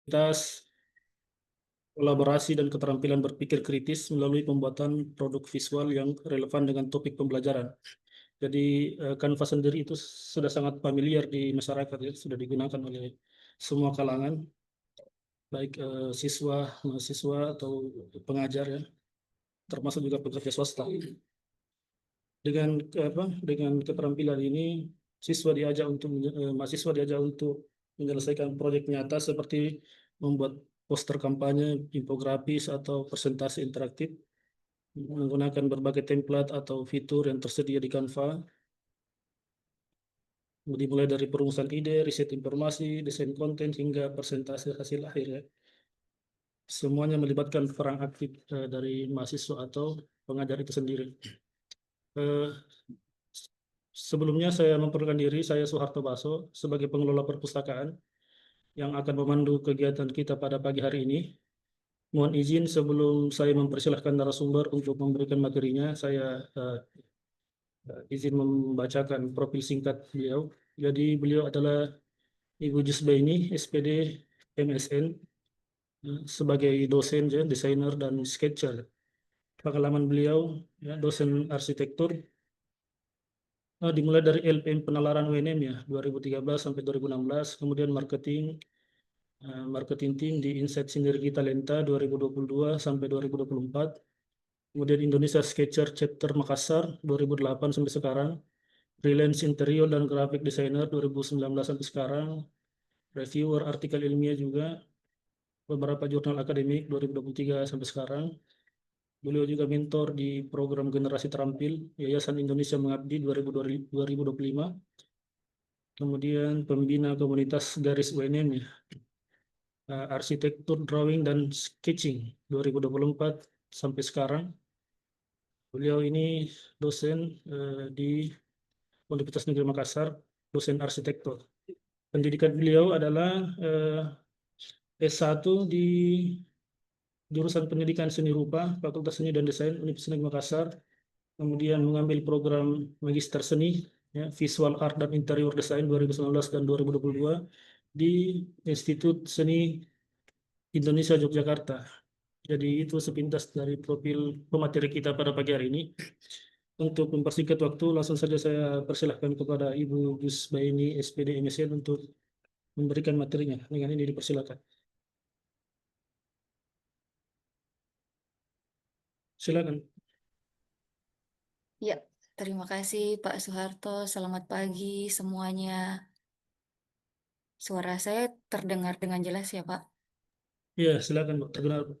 kapasitas, kolaborasi, dan keterampilan berpikir kritis melalui pembuatan produk visual yang relevan dengan topik pembelajaran. Jadi Canva sendiri itu sudah sangat familiar di masyarakat ya, sudah digunakan oleh semua kalangan, baik siswa, mahasiswa atau pengajar ya, termasuk juga pekerja swasta. Dengan keterampilan ini mahasiswa diajak untuk menyelesaikan proyek nyata seperti membuat poster kampanye, infografis atau presentasi interaktif menggunakan berbagai template atau fitur yang tersedia di Canva, dimulai dari perumusan ide, riset informasi, desain konten hingga presentasi hasil akhir ya. Semuanya melibatkan peran aktif dari mahasiswa atau pengajar itu sendiri. Eh, Sebelumnya saya memperkenalkan diri, saya Soeharto Baso sebagai pengelola perpustakaan yang akan memandu kegiatan kita pada pagi hari ini. Mohon izin sebelum saya mempersilahkan narasumber untuk memberikan materinya, saya izin membacakan profil singkat beliau. Jadi beliau adalah Ibu Jusbaini, SPD, MSN, sebagai dosen, ya, desainer dan sketcher. Pengalaman beliau, ya, dosen arsitektur, dimulai dari LPM Penalaran UNM ya 2013 sampai 2016, kemudian marketing team di Insight Sinergi Talenta 2022 sampai 2024, kemudian Indonesia Sketcher Chapter Makassar 2008 sampai sekarang, freelance interior dan graphic designer 2019 sampai sekarang, reviewer artikel ilmiah juga beberapa jurnal akademik 2023 sampai sekarang. Beliau juga mentor di program Generasi Terampil Yayasan Indonesia Mengabdi 2025. Kemudian pembina komunitas Garis UNM ya, arsitektur, drawing, dan sketching 2024 sampai sekarang. Beliau ini dosen di Universitas Negeri Makassar, dosen arsitektur. Pendidikan beliau adalah S1 di jurusan Pendidikan Seni Rupa, Fakultas Seni dan Desain Universitas Negeri Makassar. Kemudian mengambil program Magister Seni, ya, Visual Art dan Interior Design 2019 dan 2022 di Institut Seni Indonesia Yogyakarta. Jadi itu sepintas dari profil pemateri kita pada pagi hari ini. Untuk mempersingkat waktu, langsung saja saya persilahkan kepada Ibu Gus Baini, SPD MSN untuk memberikan materinya. Dengan ini dipersilakan. Silakan. Ya, terima kasih Pak Soeharto. Selamat pagi semuanya. Suara saya terdengar dengan jelas ya Pak? Ya, silakan, Bu. Terdengar, Bu.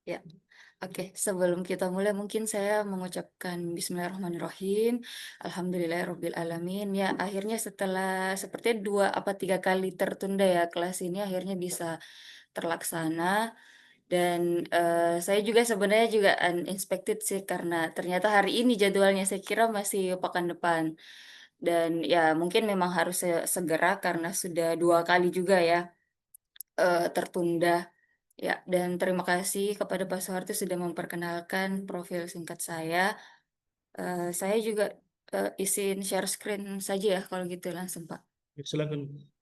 Ya, oke. Sebelum kita mulai mungkin saya mengucapkan Bismillahirrahmanirrahim. Alhamdulillahirabbil alamin. Ya, akhirnya setelah seperti 2 atau 3 kali tertunda ya kelas ini akhirnya bisa terlaksana. Dan saya juga sebenarnya juga unexpected sih karena ternyata hari ini jadwalnya saya kira masih pekan depan. Dan ya mungkin memang harus segera karena sudah 2 kali juga ya tertunda. Ya, dan terima kasih kepada Pak Soeharto sudah memperkenalkan profil singkat saya. Saya juga izin share screen saja ya kalau gitu langsung Pak. Ya, silakan.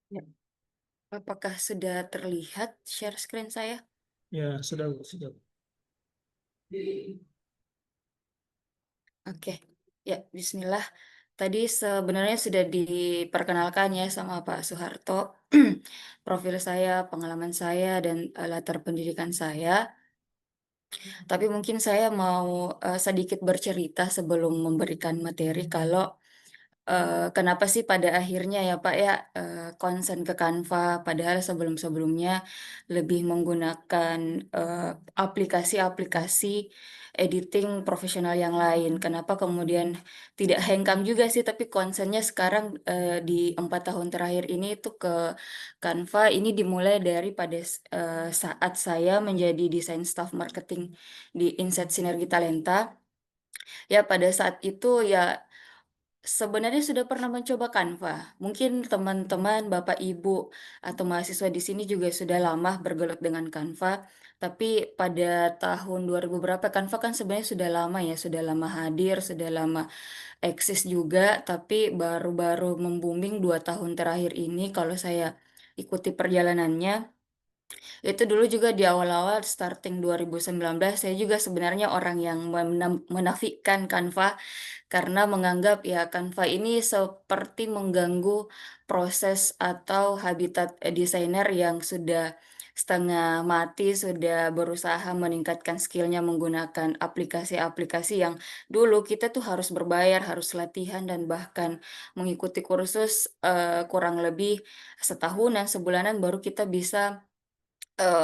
Ya. Apakah sudah terlihat share screen saya? Ya, sudah, Bu. Sudah. Oke, ya Bismillah. Tadi sebenarnya sudah diperkenalkan ya sama Pak Soeharto, profil saya, pengalaman saya, dan latar pendidikan saya. Tapi mungkin saya mau sedikit bercerita sebelum memberikan materi kalau kenapa sih pada akhirnya ya Pak ya konsen ke Canva, padahal sebelum-sebelumnya lebih menggunakan aplikasi-aplikasi editing profesional yang lain. Kenapa kemudian tidak hengkang juga sih, tapi konsennya sekarang di 4 tahun terakhir ini itu ke Canva. Ini dimulai dari pada saat saya menjadi desain staff marketing di Insight Sinergi Talenta. Ya pada saat itu ya Sebenarnya sudah pernah mencoba Canva. Mungkin teman-teman, Bapak, Ibu, atau mahasiswa di sini juga sudah lama bergelut dengan Canva. Tapi pada tahun 2000 berapa, Canva kan sebenarnya sudah lama ya, sudah lama hadir, sudah lama eksis juga, tapi baru-baru mem-booming 2 tahun terakhir ini kalau saya ikuti perjalanannya. Itu dulu juga di awal-awal starting 2019, saya juga sebenarnya orang yang menafikan Canva karena menganggap ya Canva ini seperti mengganggu proses atau habitat, desainer yang sudah setengah mati, sudah berusaha meningkatkan skill-nya menggunakan aplikasi-aplikasi yang dulu kita tuh harus berbayar, harus latihan dan bahkan mengikuti kursus, kurang lebih setahunan, sebulanan baru kita bisa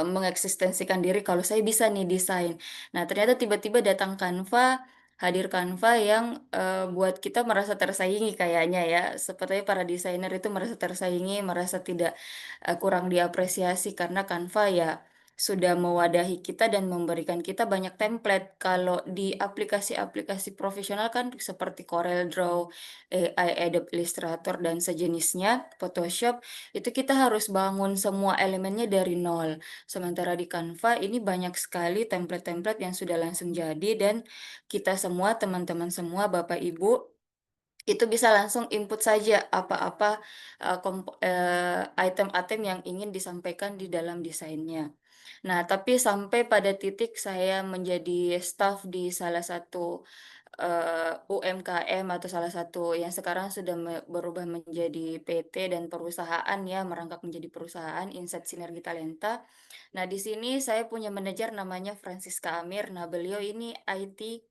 mengeksistensikan diri kalau saya bisa nih desain. Nah, ternyata tiba-tiba datang Canva, hadir Canva yang, buat kita merasa tersaingi kayaknya ya. Sepertinya para desainer itu merasa tersaingi, merasa tidak, kurang diapresiasi karena Canva ya sudah mewadahi kita dan memberikan kita banyak template. Kalau di aplikasi-aplikasi profesional kan seperti CorelDRAW, AI, Adobe Illustrator, dan sejenisnya, Photoshop, itu kita harus bangun semua elemennya dari nol. Sementara di Canva ini banyak sekali template-template yang sudah langsung jadi dan kita semua, teman-teman semua, Bapak Ibu, itu bisa langsung input saja apa-apa, item-item yang ingin disampaikan di dalam desainnya. Nah, tapi sampai pada titik saya menjadi staf di salah satu, UMKM atau salah satu yang sekarang sudah berubah menjadi PT dan perusahaan ya, merangkap menjadi perusahaan, Insight Sinergi Talenta. Nah, di sini saya punya manajer namanya Francisca Amir. Nah, beliau ini IT,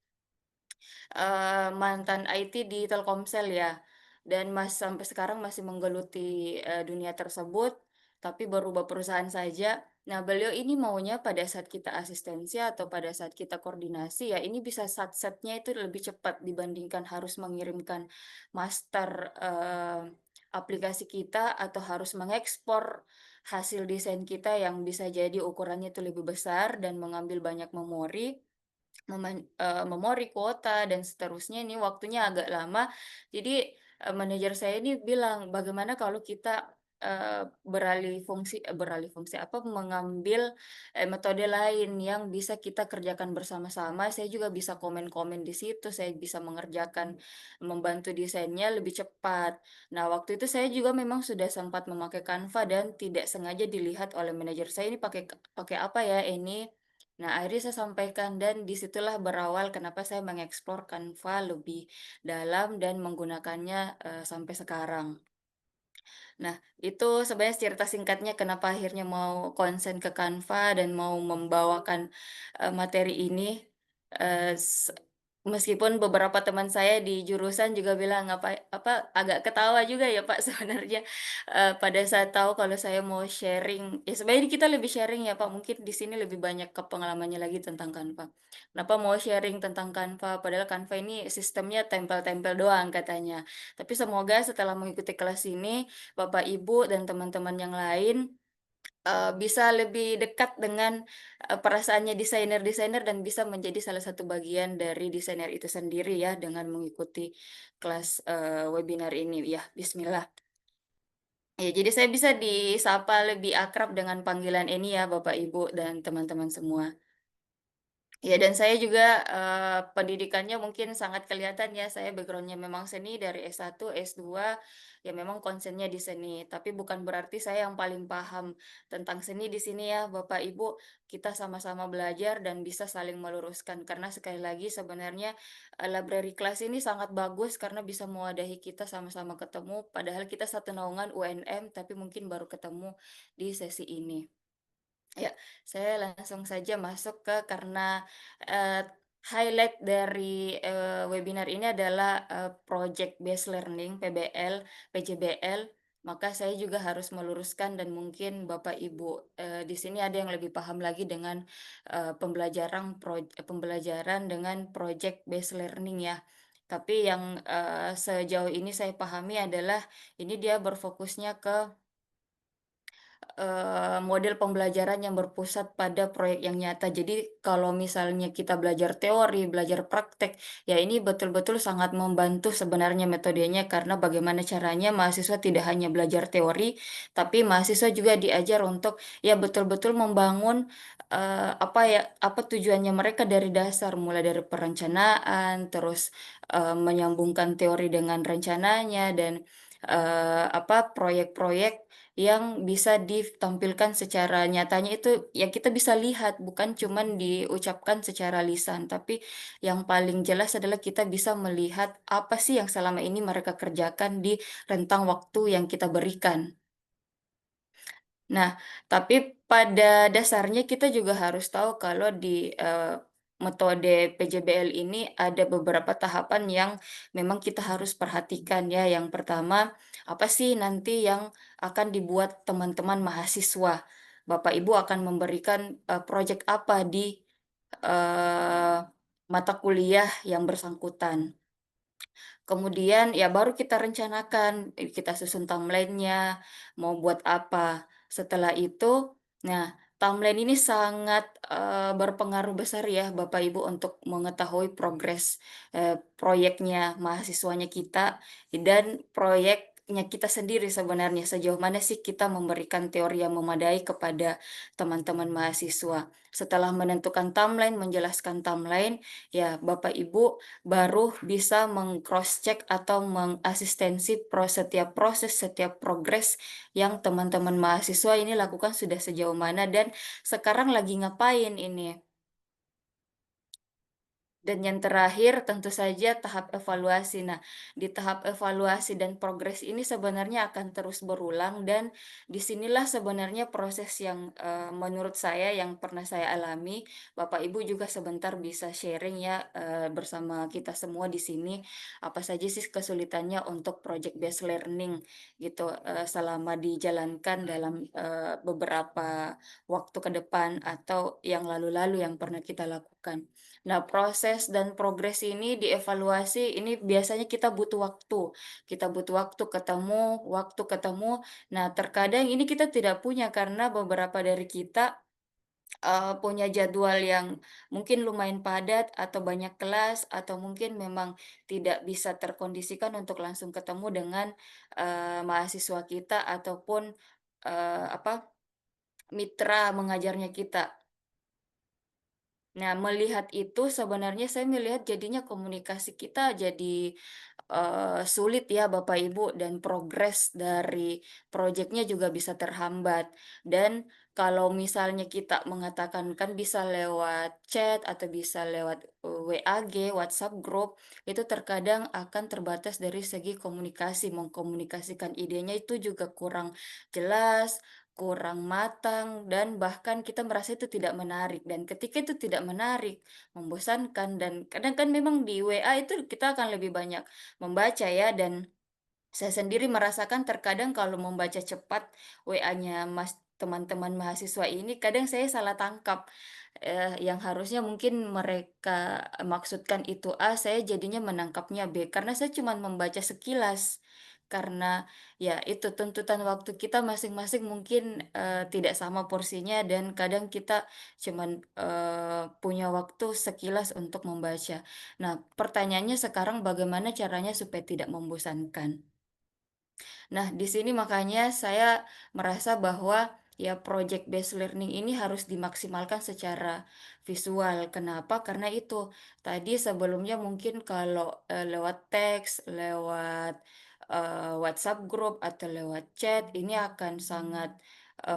mantan IT di Telkomsel ya, dan sampai sekarang masih menggeluti, dunia tersebut, tapi berubah perusahaan saja. Nah, beliau ini maunya pada saat kita asistensi atau pada saat kita koordinasi ya, ini bisa satsetnya itu lebih cepat dibandingkan harus mengirimkan master, aplikasi kita atau harus mengekspor hasil desain kita yang bisa jadi ukurannya itu lebih besar dan mengambil banyak memori. Memori, kuota, dan seterusnya ini waktunya agak lama. Jadi, manajer saya ini bilang, "Bagaimana kalau kita, beralih fungsi apa, mengambil, metode lain yang bisa kita kerjakan bersama-sama. Saya juga bisa komen-komen di situ, saya bisa membantu desainnya lebih cepat." Nah, waktu itu saya juga memang sudah sempat memakai Canva dan tidak sengaja dilihat oleh manajer saya, "Ini pakai pakai apa ya ini?" Nah, akhirnya saya sampaikan dan disitulah berawal kenapa saya mengeksplor Canva lebih dalam dan menggunakannya, sampai sekarang. Nah, itu sebenarnya cerita singkatnya kenapa akhirnya mau konsen ke Canva dan mau membawakan, materi ini, eee, s meskipun beberapa teman saya di jurusan juga bilang, agak ketawa juga ya Pak sebenarnya, pada saat tahu kalau saya mau sharing ya sebenarnya kita lebih sharing ya Pak, mungkin di sini lebih banyak ke pengalamannya lagi tentang Canva. Kenapa mau sharing tentang Canva, padahal Canva ini sistemnya tempel-tempel doang katanya. Tapi semoga setelah mengikuti kelas ini, Bapak, Ibu, dan teman-teman yang lain, bisa lebih dekat dengan, perasaannya desainer-desainer dan bisa menjadi salah satu bagian dari desainer itu sendiri ya dengan mengikuti kelas, webinar ini ya, bismillah. Ya, jadi saya bisa disapa lebih akrab dengan panggilan ini ya Bapak, Ibu, dan teman-teman semua. Ya dan saya juga, pendidikannya mungkin sangat kelihatan ya, saya background-nya memang seni dari S1, S2, ya memang konsennya di seni. Tapi bukan berarti saya yang paling paham tentang seni di sini ya, Bapak, Ibu. Kita sama-sama belajar dan bisa saling meluruskan. Karena sekali lagi sebenarnya, library class ini sangat bagus karena bisa mewadahi kita sama-sama ketemu, padahal kita satu naungan UNM, tapi mungkin baru ketemu di sesi ini. Ya, saya langsung saja masuk karena, eee, highlight dari, webinar ini adalah, project based learning (PBL), PJBL, maka saya juga harus meluruskan dan mungkin Bapak Ibu, di sini ada yang lebih paham lagi dengan, pembelajaran dengan project based learning ya. Tapi yang, sejauh ini saya pahami adalah ini dia berfokusnya ke model pembelajaran yang berpusat pada proyek yang nyata. Jadi kalau misalnya kita belajar teori, belajar praktek, ya ini betul-betul sangat membantu sebenarnya metodenya karena bagaimana caranya mahasiswa tidak hanya belajar teori, tapi mahasiswa juga diajar untuk ya betul-betul membangun, apa ya, apa tujuannya mereka dari dasar, mulai dari perencanaan, terus, menyambungkan teori dengan rencananya dan, apa, proyek-proyek yang bisa ditampilkan secara nyatanya itu yang kita bisa lihat, bukan cuman diucapkan secara lisan, tapi yang paling jelas adalah kita bisa melihat apa sih yang selama ini mereka kerjakan di rentang waktu yang kita berikan. Nah, tapi pada dasarnya kita juga harus tahu kalau di, metode PJBL ini ada beberapa tahapan yang memang kita harus perhatikan ya. Yang pertama, apa sih nanti yang akan dibuat teman-teman mahasiswa. Bapak Ibu akan memberikan, project apa di, eee, mata kuliah yang bersangkutan. Kemudian ya baru kita rencanakan, kita susun timeline-nya, mau buat apa. Setelah itu, nah timeline ini sangat, berpengaruh besar ya Bapak Ibu untuk mengetahui progres, proyeknya mahasiswanya kita dan proyeknya kita sendiri sebenarnya, sejauh mana sih kita memberikan teori yang memadai kepada teman-teman mahasiswa. Setelah menentukan timeline, menjelaskan timeline, ya Bapak Ibu baru bisa meng-cross check atau mengasistensi setiap proses, setiap progres yang teman-teman mahasiswa ini lakukan sudah sejauh mana dan sekarang lagi ngapain ini. Dan yang terakhir tentu saja tahap evaluasi. Nah, di tahap evaluasi dan progres ini sebenarnya akan terus berulang dan disinilah sebenarnya proses yang menurut saya yang pernah saya alami. Bapak Ibu juga sebentar bisa sharing ya bersama kita semua di sini apa saja sih kesulitannya untuk project based learning gitu selama dijalankan dalam beberapa waktu ke depan atau yang lalu-lalu yang pernah kita lakukan. Nah, proses dan progres ini dievaluasi, ini biasanya kita butuh waktu. Kita butuh waktu ketemu. Nah, terkadang ini kita tidak punya karena beberapa dari kita punya jadwal yang mungkin lumayan padat atau banyak kelas atau mungkin memang tidak bisa terkondisikan untuk langsung ketemu dengan mahasiswa kita ataupun apa mitra mengajarnya kita. Nah, melihat itu sebenarnya saya melihat jadinya komunikasi kita jadi, sulit ya Bapak Ibu dan progres dari proyeknya juga bisa terhambat. Dan kalau misalnya kita mengatakan kan bisa lewat chat atau bisa lewat, WAG, WhatsApp group, itu terkadang akan terbatas dari segi komunikasi, mengkomunikasikan idenya itu juga kurang jelas, kurang matang dan bahkan kita merasa itu tidak menarik dan ketika itu tidak menarik, membosankan dan kadang kan memang di WA itu kita akan lebih banyak membaca ya dan saya sendiri merasakan terkadang kalau membaca cepat WA-nya teman-teman mahasiswa ini kadang saya salah tangkap, yang harusnya mungkin mereka maksudkan itu A, saya jadinya menangkapnya B, karena saya cuma membaca sekilas. Karena ya itu tuntutan waktu kita masing-masing mungkin, tidak sama porsinya dan kadang kita cuman, punya waktu sekilas untuk membaca. Nah, pertanyaannya sekarang bagaimana caranya supaya tidak membosankan? Nah, di sini makanya saya merasa bahwa ya project based learning ini harus dimaksimalkan secara visual. Kenapa? Karena itu tadi sebelumnya mungkin kalau lewat teks, lewat WhatsApp group atau lewat chat ini akan sangat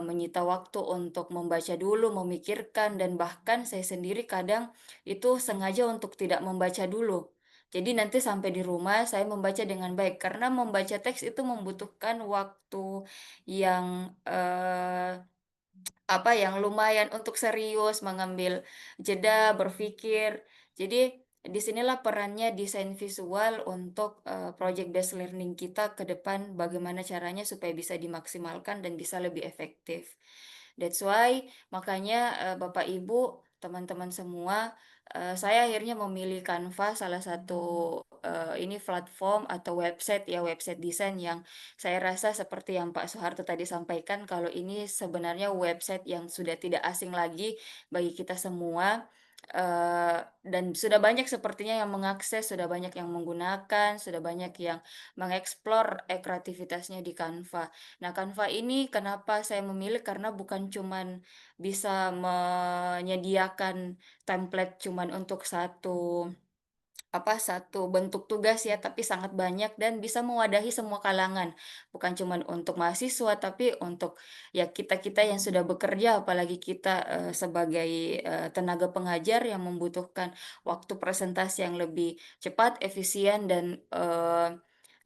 menyita waktu untuk membaca dulu, memikirkan dan bahkan saya sendiri kadang itu sengaja untuk tidak membaca dulu. Jadi nanti sampai di rumah saya membaca dengan baik, karena membaca teks itu membutuhkan waktu yang, apa, yang lumayan untuk serius, mengambil jeda, berpikir. Jadi di sinilah perannya desain visual untuk, project based learning kita ke depan bagaimana caranya supaya bisa dimaksimalkan dan bisa lebih efektif. That's why makanya, Bapak Ibu, teman-teman semua, saya akhirnya memilih Canva salah satu ini platform atau website ya, website desain yang saya rasa seperti yang Pak Soeharto tadi sampaikan, kalau ini sebenarnya website yang sudah tidak asing lagi bagi kita semua, dan sudah banyak sepertinya yang mengakses, sudah banyak yang menggunakan, sudah banyak yang mengeksplor, kreativitasnya di Canva. Nah, Canva ini kenapa saya memilih, karena bukan cuman bisa menyediakan template cuman untuk satu bentuk tugas ya, tapi sangat banyak dan bisa mewadahi semua kalangan. Bukan cuman untuk mahasiswa, tapi untuk ya kita-kita yang sudah bekerja, apalagi kita, sebagai, tenaga pengajar yang membutuhkan waktu presentasi yang lebih cepat, efisien, dan,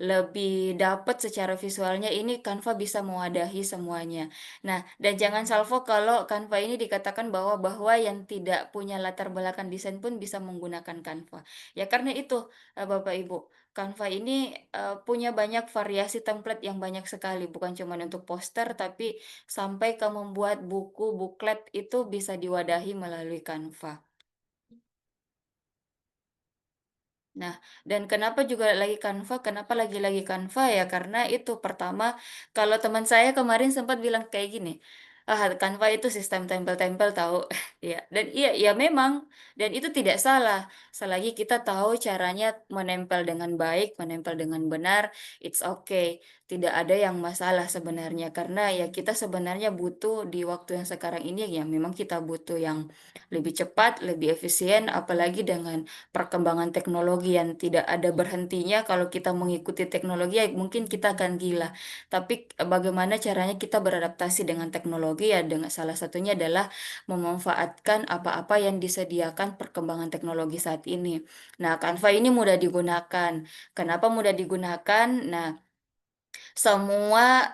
lebih dapat secara visualnya, ini Canva bisa mewadahi semuanya. Nah, dan jangan salvo kalau Canva ini dikatakan bahwa yang tidak punya latar belakang desain pun bisa menggunakan Canva. Ya karena itu, Bapak Ibu, Canva ini, punya banyak variasi template yang banyak sekali, bukan cuma untuk poster, tapi sampai ke membuat buku, buklet itu bisa diwadahi melalui Canva. Nah, dan kenapa juga lagi Canva, kenapa lagi-lagi Canva ya, karena itu pertama, kalau teman saya kemarin sempat bilang kayak gini, "Ah, Canva itu sistem tempel-tempel tahu." Ya, dan iya, ya memang, dan itu tidak salah, selagi kita tahu caranya menempel dengan baik, menempel dengan benar, it's okay. Tidak ada yang masalah sebenarnya, karena ya kita sebenarnya butuh di waktu yang sekarang ini ya memang kita butuh yang lebih cepat, lebih efisien, apalagi dengan perkembangan teknologi yang tidak ada berhentinya. Kalau kita mengikuti teknologi ya mungkin kita akan gila. Tapi bagaimana caranya kita beradaptasi dengan teknologi ya, dengan salah satunya adalah memanfaatkan apa-apa yang disediakan perkembangan teknologi saat ini. Nah, Canva ini mudah digunakan. Kenapa mudah digunakan? Nah, salah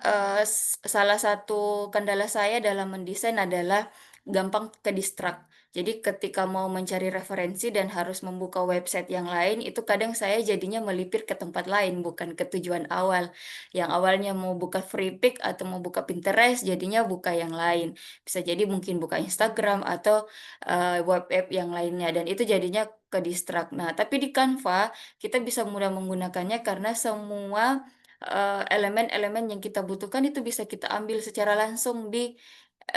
satu kendala saya dalam mendesain adalah gampang ke-distract. Jadi ketika mau mencari referensi dan harus membuka website yang lain, itu kadang saya jadinya melipir ke tempat lain, bukan ke tujuan awal. Yang awalnya mau buka free pick atau mau buka Pinterest, jadinya buka yang lain. Bisa jadi mungkin buka Instagram atau, web app yang lainnya, dan itu jadinya ke-distract. Nah, tapi di Canva, kita bisa mudah menggunakannya karena semua elemen-elemen yang kita butuhkan itu bisa kita ambil secara langsung di,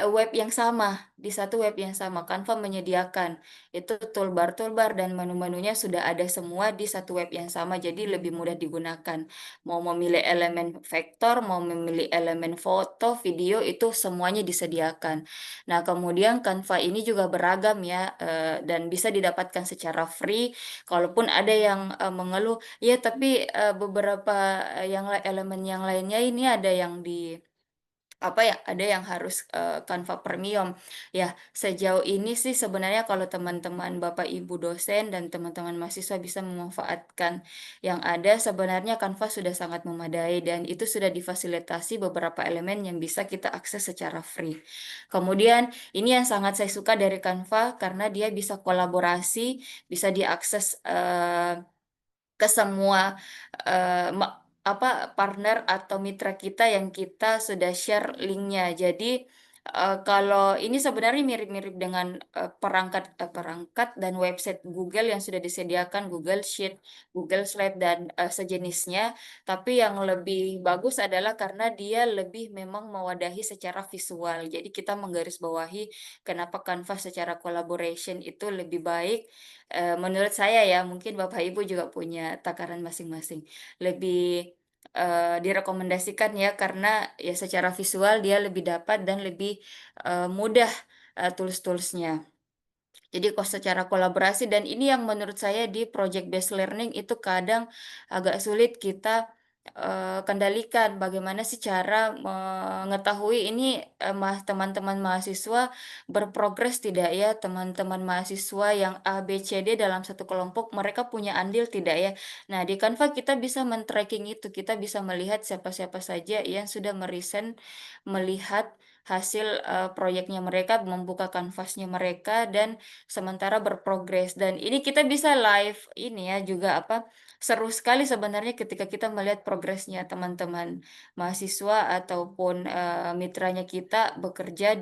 web yang sama, di satu web yang sama. Canva menyediakan itu toolbar-toolbar dan menu-menunya sudah ada semua di satu web yang sama, jadi lebih mudah digunakan. Mau memilih elemen vektor, mau memilih elemen foto, video, itu semuanya disediakan. Nah, kemudian Canva ini juga beragam ya, dan bisa didapatkan secara free, kalaupun ada yang, mengeluh, "Ya, tapi, beberapa, elemen yang lainnya ini ada yang ada yang harus, Canva Premium." Ya, sejauh ini sih sebenarnya kalau teman-teman Bapak Ibu dosen dan teman-teman mahasiswa bisa memanfaatkan yang ada, sebenarnya Canva sudah sangat memadai dan itu sudah difasilitasi beberapa elemen yang bisa kita akses secara free. Kemudian ini yang sangat saya suka dari Canva karena dia bisa kolaborasi, bisa diakses, ke semua, eee, me partner atau mitra kita yang kita sudah share linknya. Jadi, kalau ini sebenarnya mirip-mirip dengan, perangkat dan website Google yang sudah disediakan, Google Sheet, Google Slide, dan, sejenisnya. Tapi yang lebih bagus adalah karena dia lebih memang mewadahi secara visual. Jadi kita menggarisbawahi kenapa Canva secara collaboration itu lebih baik. Menurut saya ya, mungkin Bapak Ibu juga punya takaran masing-masing. Lebih, direkomendasikan ya, karena ya secara visual dia lebih dapat dan lebih, mudah, tools-toolsnya. Jadi secara kolaborasi, dan ini yang menurut saya di project based learning itu kadang agak sulit kita, kendalikan. Bagaimana sih cara mengetahui ini, teman-teman mahasiswa berprogres tidak ya, teman-teman mahasiswa yang A, B, C, D dalam satu kelompok mereka punya andil tidak ya. Nah, di Canva kita bisa men-tracking itu, kita bisa melihat siapa-siapa saja yang sudah melihat hasil, proyeknya mereka, membuka kanvasnya mereka, dan sementara berprogres. Dan ini kita bisa live ini ya juga seru sekali sebenarnya ketika kita melihat progresnya teman-teman mahasiswa ataupun, mitranya kita bekerja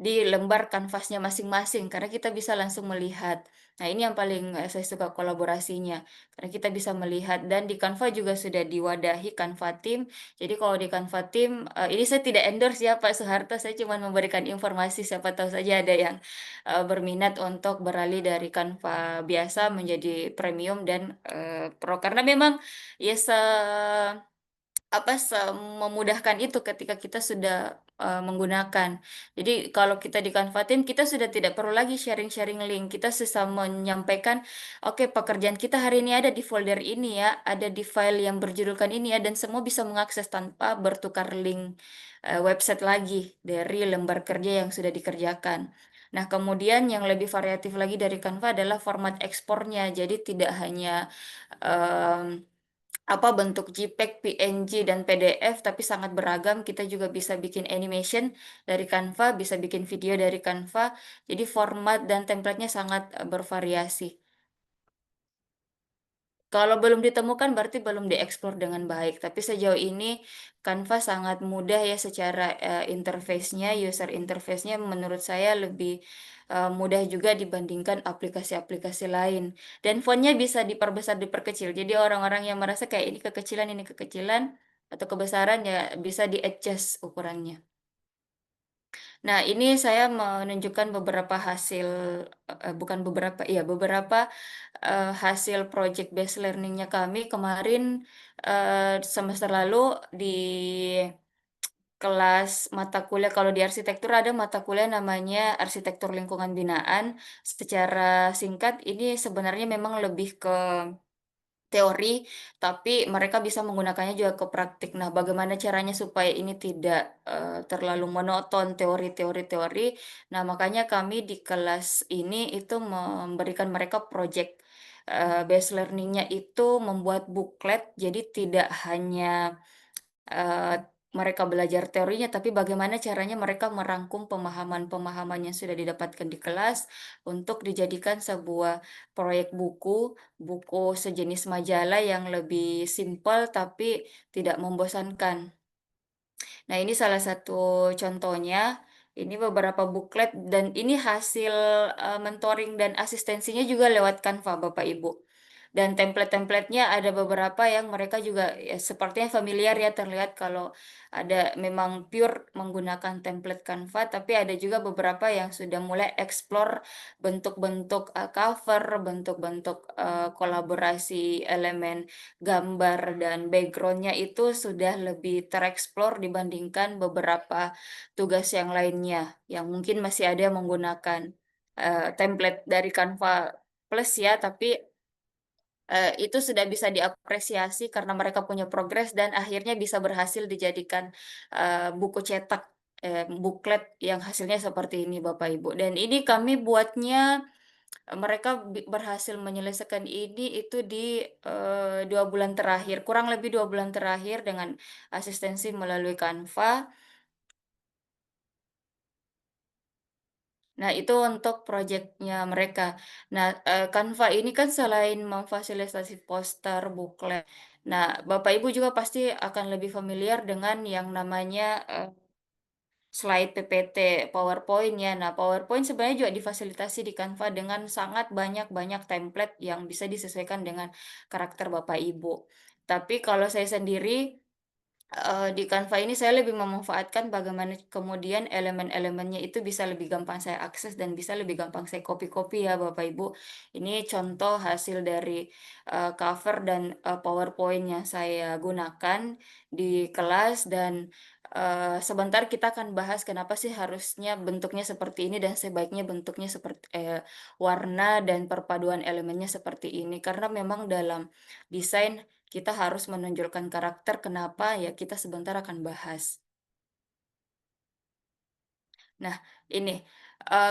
di lembar kanvasnya masing-masing karena kita bisa langsung melihat. Nah, ini yang paling, saya suka kolaborasinya, karena kita bisa melihat dan di Canva juga sudah diwadahi Canva Team. Jadi kalau di Canva Team, ini saya tidak endorse ya Pak Soeharto, saya cuma memberikan informasi siapa tahu saja ada yang, berminat untuk beralih dari Canva biasa menjadi premium dan, pro. Karena memang ya memudahkan itu ketika kita sudah, menggunakan. Jadi kalau kita di Canva Team, kita sudah tidak perlu lagi sharing-sharing link, kita sisa menyampaikan, "Oke, pekerjaan kita hari ini ada di folder ini ya, ada di file yang berjudulkan ini ya," dan semua bisa mengakses tanpa bertukar link, website lagi dari lembar kerja yang sudah dikerjakan. Nah, kemudian yang lebih variatif lagi dari Canva adalah format ekspornya. Jadi tidak hanya, mmm bentuk JPEG, PNG, dan PDF, tapi sangat beragam. Kita juga bisa bikin animation dari Canva, bisa bikin video dari Canva. Jadi format dan template-nya sangat, bervariasi. Kalau belum ditemukan berarti belum dieksplor dengan baik, tapi sejauh ini Canva sangat mudah ya secara, interface-nya, user interface-nya menurut saya lebih, mudah juga dibandingkan aplikasi-aplikasi lain. Dan font-nya bisa diperbesar, diperkecil, jadi orang-orang yang merasa kayak ini kekecilan, atau kebesaran ya bisa di-adjust ukurannya. Nah, ini saya menunjukkan beberapa hasil, bukan beberapa, iya beberapa, hasil project based learning-nya kami kemarin, semester lalu di kelas mata kuliah kalau di arsitektur ada mata kuliah namanya arsitektur lingkungan binaan. Secara singkat ini sebenarnya memang lebih ke teori, tapi mereka bisa menggunakannya juga ke praktik. Nah, bagaimana caranya supaya ini tidak, terlalu monoton teori teori teori. Nah, makanya kami di kelas ini itu memberikan mereka project, based learning-nya itu membuat buklet, jadi tidak hanya Eee, mereka belajar teorinya, tapi bagaimana caranya mereka merangkum pemahaman-pemahaman yang sudah didapatkan di kelas untuk dijadikan sebuah proyek buku, buku sejenis majalah yang lebih simpel tapi tidak membosankan. Nah, ini salah satu contohnya, ini beberapa buklet dan ini hasil, mentoring dan asistensinya juga lewat Canva, Bapak Ibu. Dan template-templatenya ada beberapa yang mereka juga ya sepertinya familiar ya terlihat kalau ada memang pure menggunakan template Canva, tapi ada juga beberapa yang sudah mulai explore bentuk-bentuk, cover, bentuk-bentuk, kolaborasi elemen gambar dan background-nya itu sudah lebih tereksplor dibandingkan beberapa tugas yang lainnya, yang mungkin masih ada yang menggunakan, template dari Canva Plus ya, tapi itu sudah bisa diapresiasi karena mereka punya progres dan akhirnya bisa berhasil dijadikan, buku cetak, buklet yang hasilnya seperti ini Bapak Ibu. Dan ini kami buatnya, mereka berhasil menyelesaikan ini itu di, 2 bulan terakhir, kurang lebih 2 bulan terakhir dengan asistensi melalui Canva. Nah, itu untuk projeknya mereka. Nah, Canva ini kan selain memfasilitasi poster, buklet. Nah, Bapak Ibu juga pasti akan lebih familiar dengan yang namanya, slide PPT, PowerPoint ya. Nah, PowerPoint sebenarnya juga difasilitasi di Canva dengan sangat banyak-banyak template yang bisa disesuaikan dengan karakter Bapak Ibu. Tapi kalau saya sendiri di Canva ini saya lebih memanfaatkan bagaimana kemudian elemen-elemennya itu bisa lebih gampang saya akses dan bisa lebih gampang saya copy-copy ya Bapak Ibu. Ini contoh hasil dari, cover dan, PowerPoint yang saya gunakan di kelas dan, sebentar kita akan bahas kenapa sih harusnya bentuknya seperti ini dan sebaiknya bentuknya seperti warna dan perpaduan elemennya seperti ini. Karena memang dalam desain kita harus menonjolkan karakter, kenapa? Ya kita sebentar akan bahas. Nah, ini,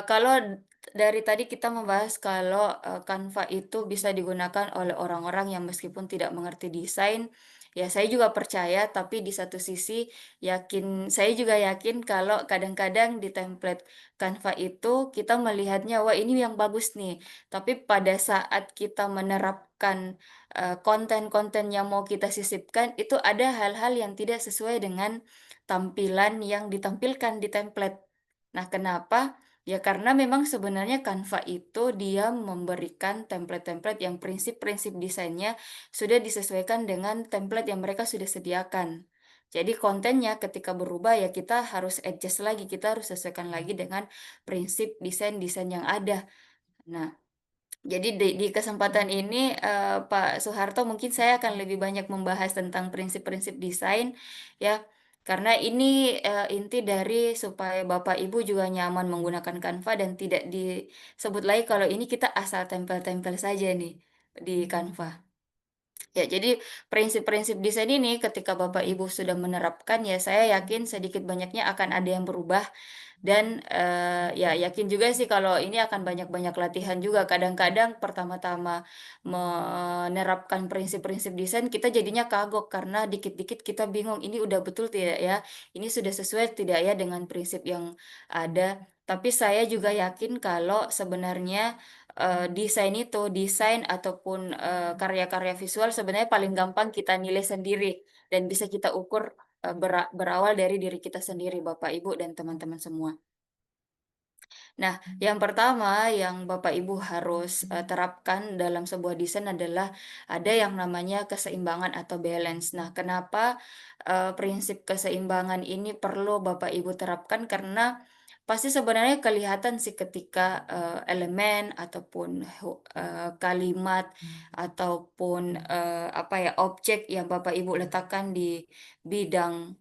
kalau dari tadi kita membahas kalau, Canva itu bisa digunakan oleh orang-orang yang meskipun tidak mengerti desain, ya saya juga percaya, tapi di satu sisi saya juga yakin kalau kadang-kadang di template Canva itu kita melihatnya, "Wah ini yang bagus nih." Tapi pada saat kita menerapkan, konten-konten yang mau kita sisipkan, itu ada hal-hal yang tidak sesuai dengan tampilan yang ditampilkan di template. Nah, kenapa? Ya karena memang sebenarnya Canva itu dia memberikan template-template yang prinsip-prinsip desainnya sudah disesuaikan dengan template yang mereka sudah sediakan. Jadi kontennya ketika berubah ya kita harus adjust lagi, kita harus sesuaikan lagi dengan prinsip desain-desain yang ada. Nah, jadi di kesempatan ini, Pak Soeharto mungkin saya akan lebih banyak membahas tentang prinsip-prinsip desain ya, karena ini, inti dari supaya Bapak Ibu juga nyaman menggunakan Canva dan tidak disebut lagi kalau ini kita asal tempel-tempel saja nih di Canva. Ya, jadi prinsip-prinsip desain ini ketika Bapak Ibu sudah menerapkan ya saya yakin sedikit banyaknya akan ada yang berubah dan, ya yakin juga sih kalau ini akan banyak-banyak latihan juga. Kadang-kadang pertama-tama menerapkan prinsip-prinsip desain kita jadinya kagok karena dikit-dikit kita bingung, ini udah betul tidak ya? Ini sudah sesuai tidak ya dengan prinsip yang ada? Tapi saya juga yakin kalau sebenarnya, desain ataupun, karya-karya visual sebenarnya paling gampang kita nilai sendiri dan bisa kita ukur, berawal dari diri kita sendiri, Bapak, Ibu, dan teman-teman semua. Nah, yang pertama yang Bapak Ibu harus, terapkan dalam sebuah desain adalah ada yang namanya keseimbangan atau balance. Nah, kenapa, prinsip keseimbangan ini perlu Bapak Ibu terapkan? Karena pasti sebenarnya kelihatan sih ketika, elemen ataupun kalimat ataupun, apa ya, objek yang Bapak Ibu letakkan di bidang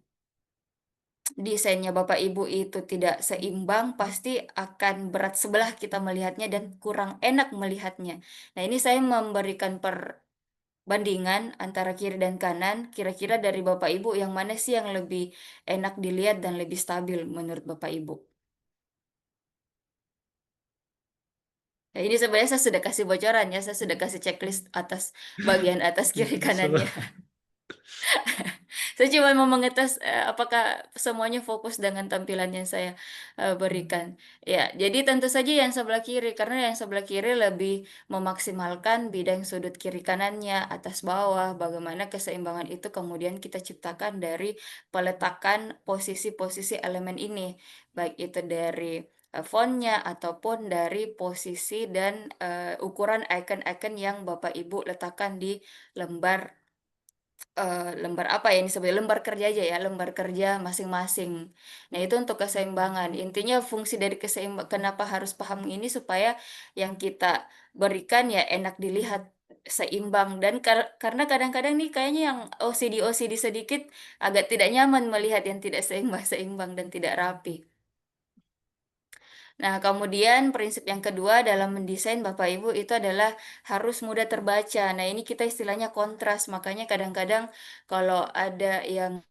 desainnya Bapak Ibu itu tidak seimbang, pasti akan berat sebelah kita melihatnya dan kurang enak melihatnya. Nah, ini saya memberikan perbandingan antara kiri dan kanan, kira-kira dari Bapak Ibu yang mana sih yang lebih enak dilihat dan lebih stabil menurut Bapak Ibu? Nah, ini sebenarnya saya sudah kasih bocoran ya, saya sudah kasih checklist atas bagian atas kiri kanannya. Masalah. Saya cuma mau mengetes, apakah semuanya fokus dengan tampilan yang saya, berikan. Ya, jadi tentu saja yang sebelah kiri, karena yang sebelah kiri lebih memaksimalkan bidang sudut kiri kanannya, atas bawah, bagaimana keseimbangan itu kemudian kita ciptakan dari peletakan posisi-posisi elemen ini, baik itu dari, font-nya ataupun dari posisi dan, ukuran icon-icon yang Bapak Ibu letakkan di lembar lembar apa ya ini sebutnya, lembar kerja aja ya, lembar kerja masing-masing. Nah, itu untuk keseimbangan. Intinya fungsi dari kenapa harus paham ini supaya yang kita berikan ya enak dilihat, seimbang dan karena kadang-kadang nih kayaknya yang OCD-OCD sedikit agak tidak nyaman melihat yang tidak seimbang-seimbang dan tidak rapi. Nah, kemudian prinsip yang kedua dalam mendesain Bapak Ibu itu adalah harus mudah terbaca. Nah, ini kita istilahnya kontras. Makanya kadang-kadang kalau ada yang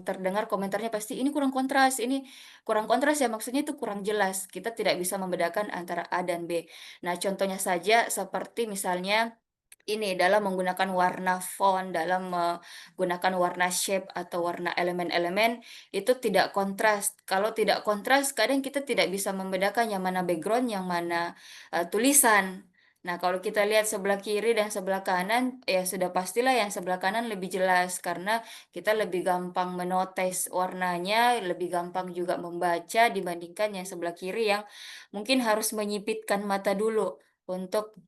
terdengar komentarnya pasti ini kurang kontras ya maksudnya itu kurang jelas. Kita tidak bisa membedakan antara A dan B. Nah, contohnya saja seperti misalnya ini, dalam menggunakan warna font, dalam menggunakan warna shape atau warna elemen-elemen, itu tidak kontras. Kalau tidak kontras, kadang kita tidak bisa membedakan yang mana background, yang mana, tulisan. Nah, kalau kita lihat sebelah kiri dan sebelah kanan, ya sudah pastilah yang sebelah kanan lebih jelas, karena kita lebih gampang menotes warnanya, lebih gampang juga membaca dibandingkan yang sebelah kiri yang mungkin harus menyipitkan mata dulu untuk,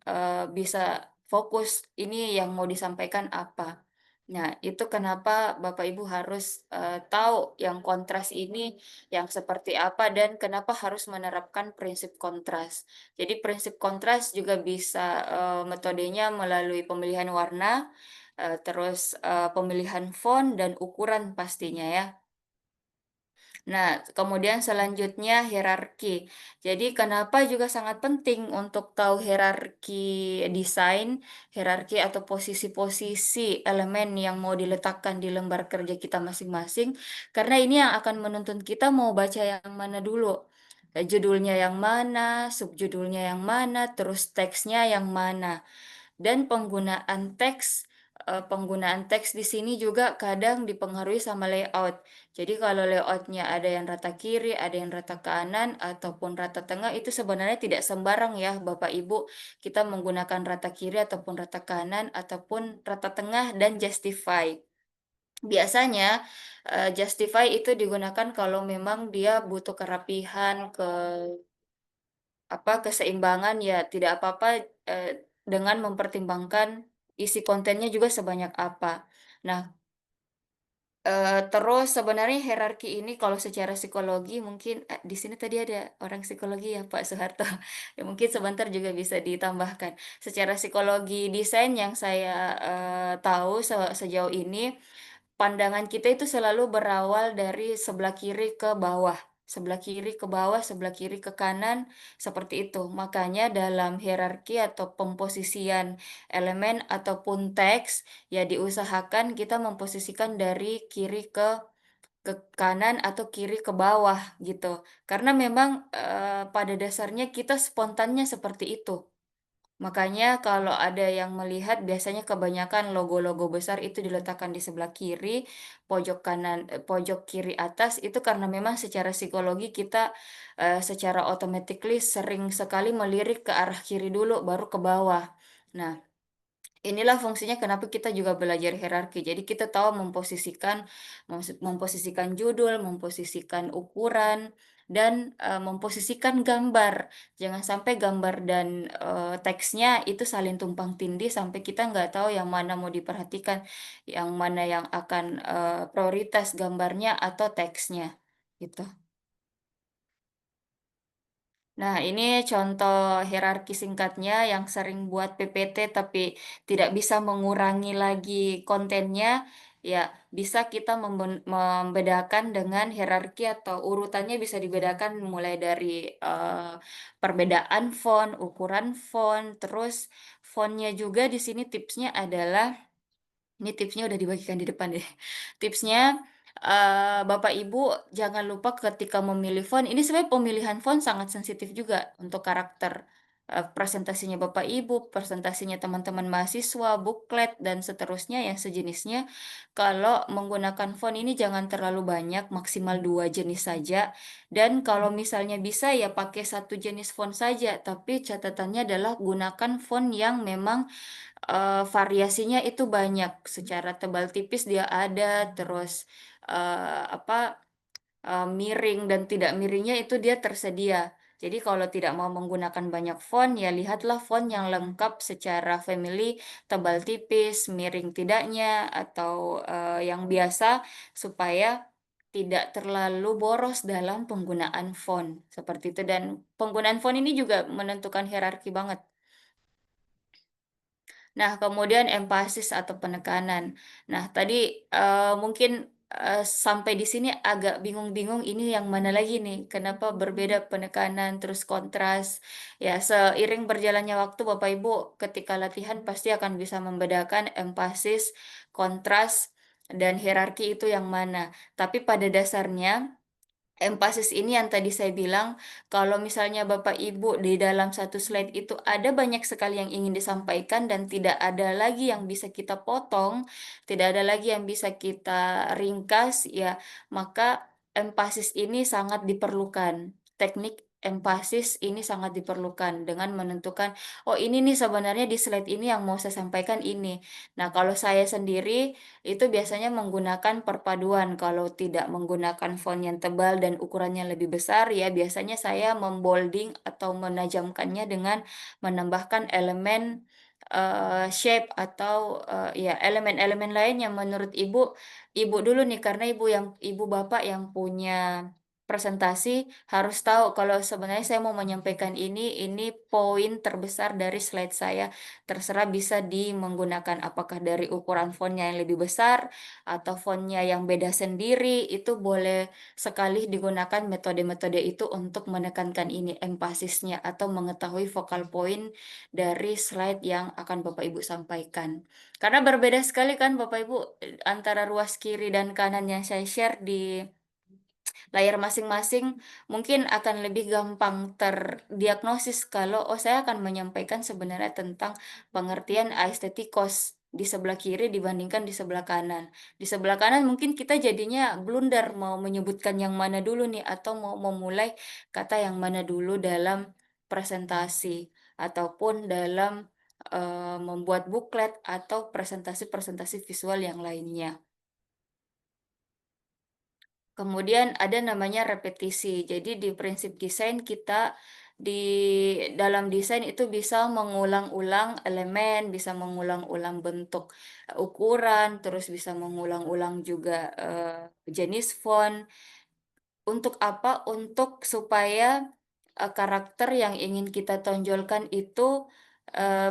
bisa fokus ini yang mau disampaikan apa. Nah, itu kenapa Bapak Ibu harus, tahu yang kontras ini yang seperti apa dan kenapa harus menerapkan prinsip kontras. Jadi prinsip kontras juga bisa, metodenya melalui pemilihan warna, terus, pemilihan font dan ukuran pastinya ya. Nah, kemudian selanjutnya hierarki. Jadi kenapa juga sangat penting untuk tahu hierarki desain, hierarki atau posisi-posisi elemen yang mau diletakkan di lembar kerja kita masing-masing, karena ini yang akan menuntun kita mau baca yang mana dulu. Judulnya yang mana, subjudulnya yang mana, terus teksnya yang mana. Dan penggunaan teks di sini juga kadang dipengaruhi sama layout. Jadi kalau layoutnya ada yang rata kiri, ada yang rata kanan, ataupun rata tengah, itu sebenarnya tidak sembarang ya Bapak Ibu, kita menggunakan rata kiri ataupun rata kanan, ataupun rata tengah dan justify. Biasanya, Justify itu digunakan kalau memang dia butuh kerapihan, keseimbangan, ya tidak apa-apa, dengan mempertimbangkan isi kontennya juga sebanyak apa. Nah, terus sebenarnya hierarki ini kalau secara psikologi mungkin, di sini tadi ada orang psikologi ya, Pak Soeharto, ya mungkin sebentar juga bisa ditambahkan. Secara psikologi desain yang saya, tahu sejauh ini, pandangan kita itu selalu berawal dari sebelah kiri ke bawah, sebelah kiri ke bawah, sebelah kiri ke kanan, seperti itu. Makanya dalam hierarki atau pemposisian elemen ataupun teks, ya diusahakan kita memposisikan dari kiri ke kanan atau kiri ke bawah gitu. Karena memang, pada dasarnya kita spontannya seperti itu. Makanya kalau ada yang melihat biasanya kebanyakan logo-logo besar itu diletakkan di sebelah kiri, pojok kanan pojok kiri atas, itu karena memang secara psikologi kita, secara automatically sering sekali melirik ke arah kiri dulu baru ke bawah. Nah, inilah fungsinya kenapa kita juga belajar hierarki. Jadi kita tahu memposisikan judul, memposisikan ukuran, dan, memposisikan gambar. Jangan sampai gambar dan, teksnya itu saling tumpang tindih sampai kita nggak tahu yang mana mau diperhatikan, yang mana yang akan, prioritas gambarnya atau teksnya, gitu. Nah, ini contoh hierarki singkatnya yang sering buat PPT tapi tidak bisa mengurangi lagi kontennya, ya bisa kita membedakan dengan hierarki atau urutannya bisa dibedakan mulai dari perbedaan font, ukuran font, terus fontnya juga di sini tipsnya adalah ini tipsnya udah dibagikan di depan deh. Tipsnya, Bapak Ibu jangan lupa ketika memilih font, ini sebenarnya pemilihan font sangat sensitif juga untuk karakter, presentasinya Bapak Ibu, presentasinya teman-teman mahasiswa, buklet, dan seterusnya yang sejenisnya. Kalau menggunakan font ini jangan terlalu banyak, maksimal 2 jenis saja. Dan kalau misalnya bisa ya pakai satu jenis font saja, tapi catatannya adalah gunakan font yang memang variasinya itu banyak, secara tebal tipis dia ada, terus, miring dan tidak miringnya itu dia tersedia. Jadi kalau tidak mau menggunakan banyak font, ya lihatlah font yang lengkap secara family, tebal tipis, miring tidaknya, atau, yang biasa, supaya tidak terlalu boros dalam penggunaan font, seperti itu. Dan penggunaan font ini juga menentukan hierarki banget. Nah, kemudian empasis atau penekanan. Nah, tadi, mungkin, sampai di sini agak bingung-bingung ini yang mana lagi nih, kenapa berbeda penekanan, terus kontras. Ya, seiring berjalannya waktu Bapak Ibu ketika latihan pasti akan bisa membedakan empasis, kontras, dan hierarki itu yang mana. Tapi pada dasarnya empasis ini yang tadi saya bilang, kalau misalnya Bapak Ibu di dalam satu slide itu ada banyak sekali yang ingin disampaikan dan tidak ada lagi yang bisa kita potong, tidak ada lagi yang bisa kita ringkas, ya maka empasis ini sangat diperlukan. Teknik empasis ini sangat diperlukan dengan menentukan, oh ini nih sebenarnya di slide ini yang mau saya sampaikan ini. Nah, kalau saya sendiri itu biasanya menggunakan perpaduan, kalau tidak menggunakan font yang tebal dan ukurannya lebih besar, ya biasanya saya membolding atau menajamkannya dengan menambahkan elemen, shape atau, ya elemen-elemen lain yang menurut Ibu dulu nih, karena Ibu Bapak yang punya presentasi harus tahu kalau sebenarnya saya mau menyampaikan ini poin terbesar dari slide saya. Terserah bisa menggunakan apakah dari ukuran fontnya yang lebih besar atau fontnya yang beda sendiri, itu boleh sekali digunakan metode-metode itu untuk menekankan ini empasisnya atau mengetahui vokal point dari slide yang akan Bapak Ibu sampaikan. Karena berbeda sekali kan Bapak Ibu, antara ruas kiri dan kanan yang saya share di layar masing-masing, mungkin akan lebih gampang terdiagnosis kalau, oh saya akan menyampaikan sebenarnya tentang pengertian aestheticos di sebelah kiri dibandingkan di sebelah kanan. Di sebelah kanan mungkin kita jadinya blunder mau menyebutkan yang mana dulu nih atau mau memulai kata yang mana dulu dalam presentasi ataupun dalam membuat buklet atau presentasi-presentasi visual yang lainnya. Kemudian ada namanya repetisi. Jadi di prinsip desain kita di dalam desain itu bisa mengulang-ulang elemen, bisa mengulang-ulang bentuk, ukuran, terus bisa mengulang-ulang juga, jenis font. Untuk apa? Untuk supaya, karakter yang ingin kita tonjolkan itu,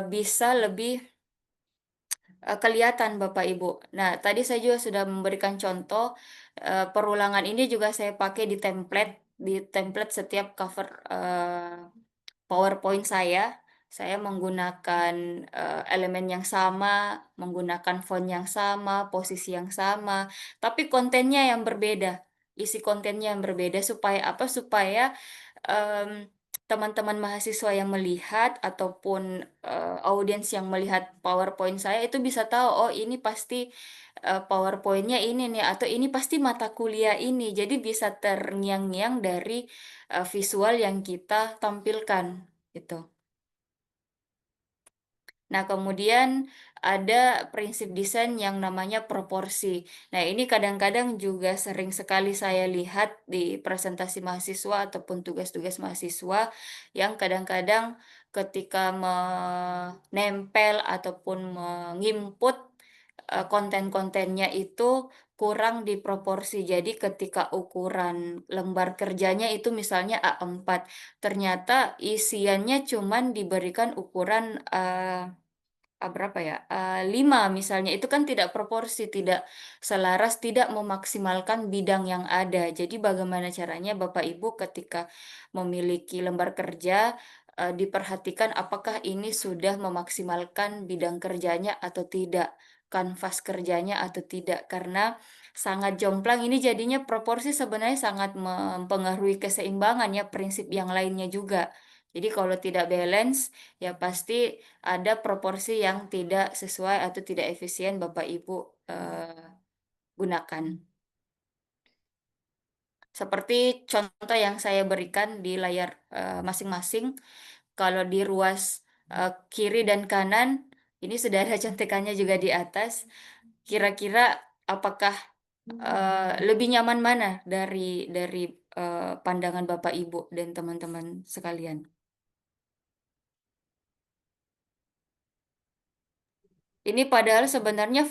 bisa lebih kelihatan Bapak Ibu. Nah, tadi saya juga sudah memberikan contoh, perulangan ini juga saya pakai di template setiap cover, PowerPoint saya. Saya menggunakan, elemen yang sama, menggunakan font yang sama, posisi yang sama, tapi kontennya yang berbeda, isi kontennya yang berbeda supaya apa? Supaya, mmm, teman-teman mahasiswa yang melihat ataupun, audiens yang melihat PowerPoint saya itu bisa tahu, "Oh ini pasti, PowerPoint-nya ini nih," atau, "Ini pasti mata kuliah ini." Jadi bisa terngiang-ngiang dari, visual yang kita tampilkan, gitu. Nah, kemudian ada prinsip desain yang namanya proporsi. Nah, ini kadang-kadang juga sering sekali saya lihat di presentasi mahasiswa ataupun tugas-tugas mahasiswa yang kadang-kadang ketika menempel ataupun menginput konten-kontennya itu kurang diproporsi. Jadi ketika ukuran lembar kerjanya itu misalnya A4, ternyata isiannya cuman diberikan ukuran, berapa ya, 5 misalnya, itu kan tidak proporsi, tidak selaras, tidak memaksimalkan bidang yang ada. Jadi bagaimana caranya Bapak Ibu ketika memiliki lembar kerja, diperhatikan apakah ini sudah memaksimalkan bidang kerjanya atau tidak, kanvas kerjanya atau tidak. Karena sangat jomplang ini jadinya proporsi sebenarnya sangat mempengaruhi keseimbangan ya, prinsip yang lainnya juga. Jadi kalau tidak balance, ya pasti ada proporsi yang tidak sesuai atau tidak efisien Bapak Ibu, gunakan. Seperti contoh yang saya berikan di layar, masing-masing, kalau di ruas, kiri dan kanan, ini sudah ada contekannya juga di atas, kira-kira apakah, lebih nyaman mana dari, pandangan Bapak Ibu dan teman-teman sekalian? Ini padahal sebenarnya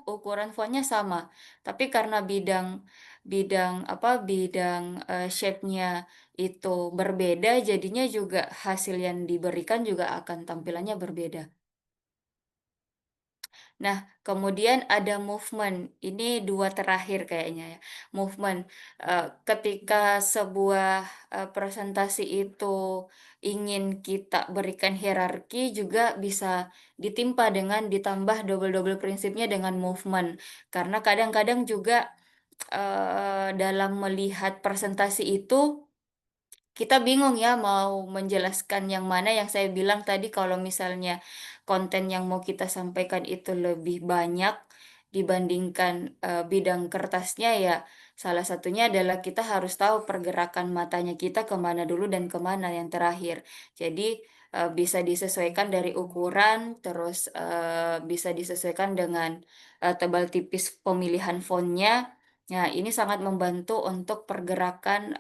ukuran fontnya sama, tapi karena bidang bidang apa, bidang, shape-nya itu berbeda, jadinya juga hasil yang diberikan juga akan tampilannya berbeda. Nah, kemudian ada movement, ini 2 terakhir kayaknya ya, movement. Ketika sebuah, presentasi itu ingin kita berikan hierarki juga bisa ditimpa dengan ditambah double-double prinsipnya dengan movement. Karena kadang-kadang juga, dalam melihat presentasi itu kita bingung ya mau menjelaskan yang mana, yang saya bilang tadi kalau misalnya konten yang mau kita sampaikan itu lebih banyak dibandingkan, bidang kertasnya, ya salah satunya adalah kita harus tahu pergerakan matanya kita kemana dulu dan kemana yang terakhir. Jadi, bisa disesuaikan dari ukuran, terus, bisa disesuaikan dengan, tebal tipis pemilihan fontnya. Nah, ini sangat membantu untuk pergerakan